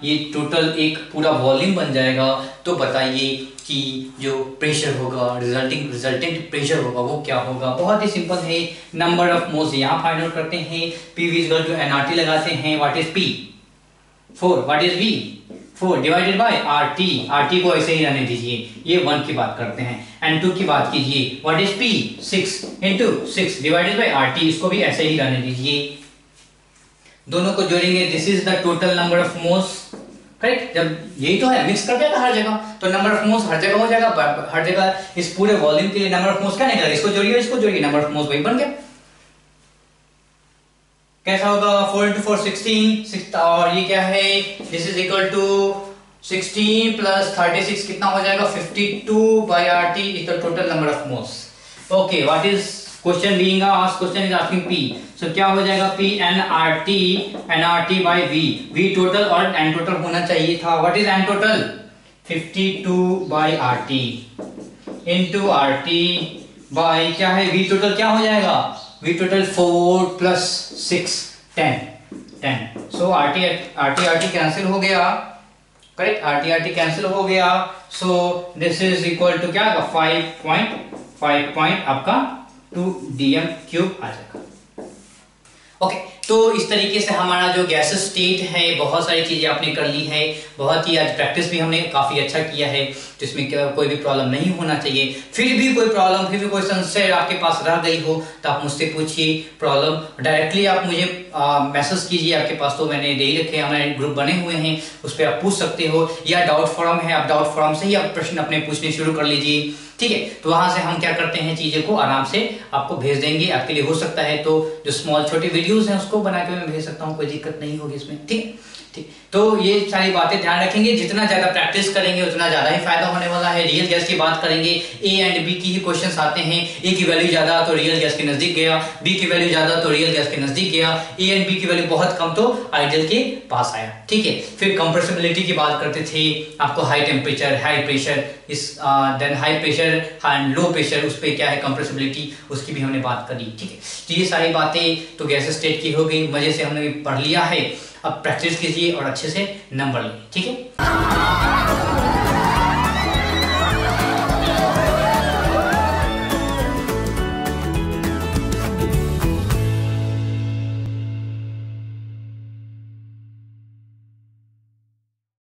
ये टोटल एक पूरा वॉल्यूम बन जाएगा, तो बताइए कि जो प्रेशर होगा, रिजल्टेंट प्रेशर होगा वो क्या होगा। बहुत ही सिंपल है, नंबर ऑफ मोल्स यहाँ फाइंड आउट करते हैं, P इक्वल टू nRT लगाते हैं। What is P? 4। What is V? 4 divided by RT को ऐसे ही रहने दीजिए, ये 1 की बात करते हैं। N2 की बात कीजिए, what is P? 6 into 6 divided by RT, इसको भी ऐसे ही रहने दीजिए। दोनों को जोड़ेंगे, this is the total number of moles. Correct, जब यही तो है, मिक्स कर देगा हर जगह, तो नंबर ऑफ मोल्स हर जगह हो जाएगा, हर जगह इस पूरे वॉल्यूम के लिए नंबर ऑफ मोल्स क्या निकलेगा, इसको जोड़िए, नंबर ऑफ मोल्स वही बन गया। कैसा होगा, 4 into 4 16, और ये क्या है, this is equal to 16 plus 36 कितना हो जाएगा, 52/RT is the total number of moles. Okay, what is question being asked, question is asking P, so क्या हो जाएगा, P nRT by V total और N टोटल होना चाहिए था। What is N total, 52/RT into RT by क्या है, V total क्या हो जाएगा, V total 4 plus 6 10। So RT cancel हो गया, करेक्ट, RT कैंसिल हो गया। So this is equal to क्या, 5 आपका 2 dm³ आ जाएगा। ओके, तो इस तरीके से हमारा जो गैस स्टेट है, बहुत सारी चीजें आपने कर ली है, बहुत ही आज प्रैक्टिस भी हमने काफी अच्छा किया है, जिसमें कोई भी प्रॉब्लम नहीं होना चाहिए। फिर भी कोई प्रॉब्लम, फिर भी कोई संशय आपके पास रह गई हो तो आप मुझसे पूछिए, प्रॉब्लम डायरेक्टली आप मुझे मैसेज कीजिए, आपके पास तो मैंने दे ही रखे, हमारे ग्रुप बने हुए हैं, उस पर आप पूछ सकते हो, या डाउट फॉरम है, आप डाउट फॉरम से ही आप प्रश्न अपने पूछने शुरू कर लीजिए। ठीक है, तो वहां से हम क्या करते हैं, चीजें को आराम से आपको भेज देंगे, आपके लिए हो सकता है तो जो स्मॉल छोटी वीडियोस हैं उसको बना के मैं भेज सकता हूँ, कोई दिक्कत नहीं होगी इसमें। ठीक, तो ये सारी बातें ध्यान रखेंगे, जितना ज्यादा प्रैक्टिस करेंगे उतना ज्यादा ही फायदा होने वाला है। रियल गैस की बात करेंगे, A एंड B की ही क्वेश्चंस आते हैं, A की वैल्यू ज्यादा तो रियल गैस के नजदीक गया, B की वैल्यू ज्यादा तो रियल गैस के नजदीक गया, A एंड B की वैल्यू बहुत कम तो आइडियल के पास आया। ठीक है, फिर कंप्रेसिबिलिटी की बात करते थे, आपको high temperature, high pressure, then high pressure and low pressure, उस पर क्या है कंप्रेसिबिलिटी, उसकी भी हमने बात करी। ठीक है, तो ये सारी बातें तो गैस स्टेट की हो गई, मजे से हमने पढ़ लिया है। अब प्रैक्टिस कीजिए और अच्छे से नंबर लीजिए। ठीक है।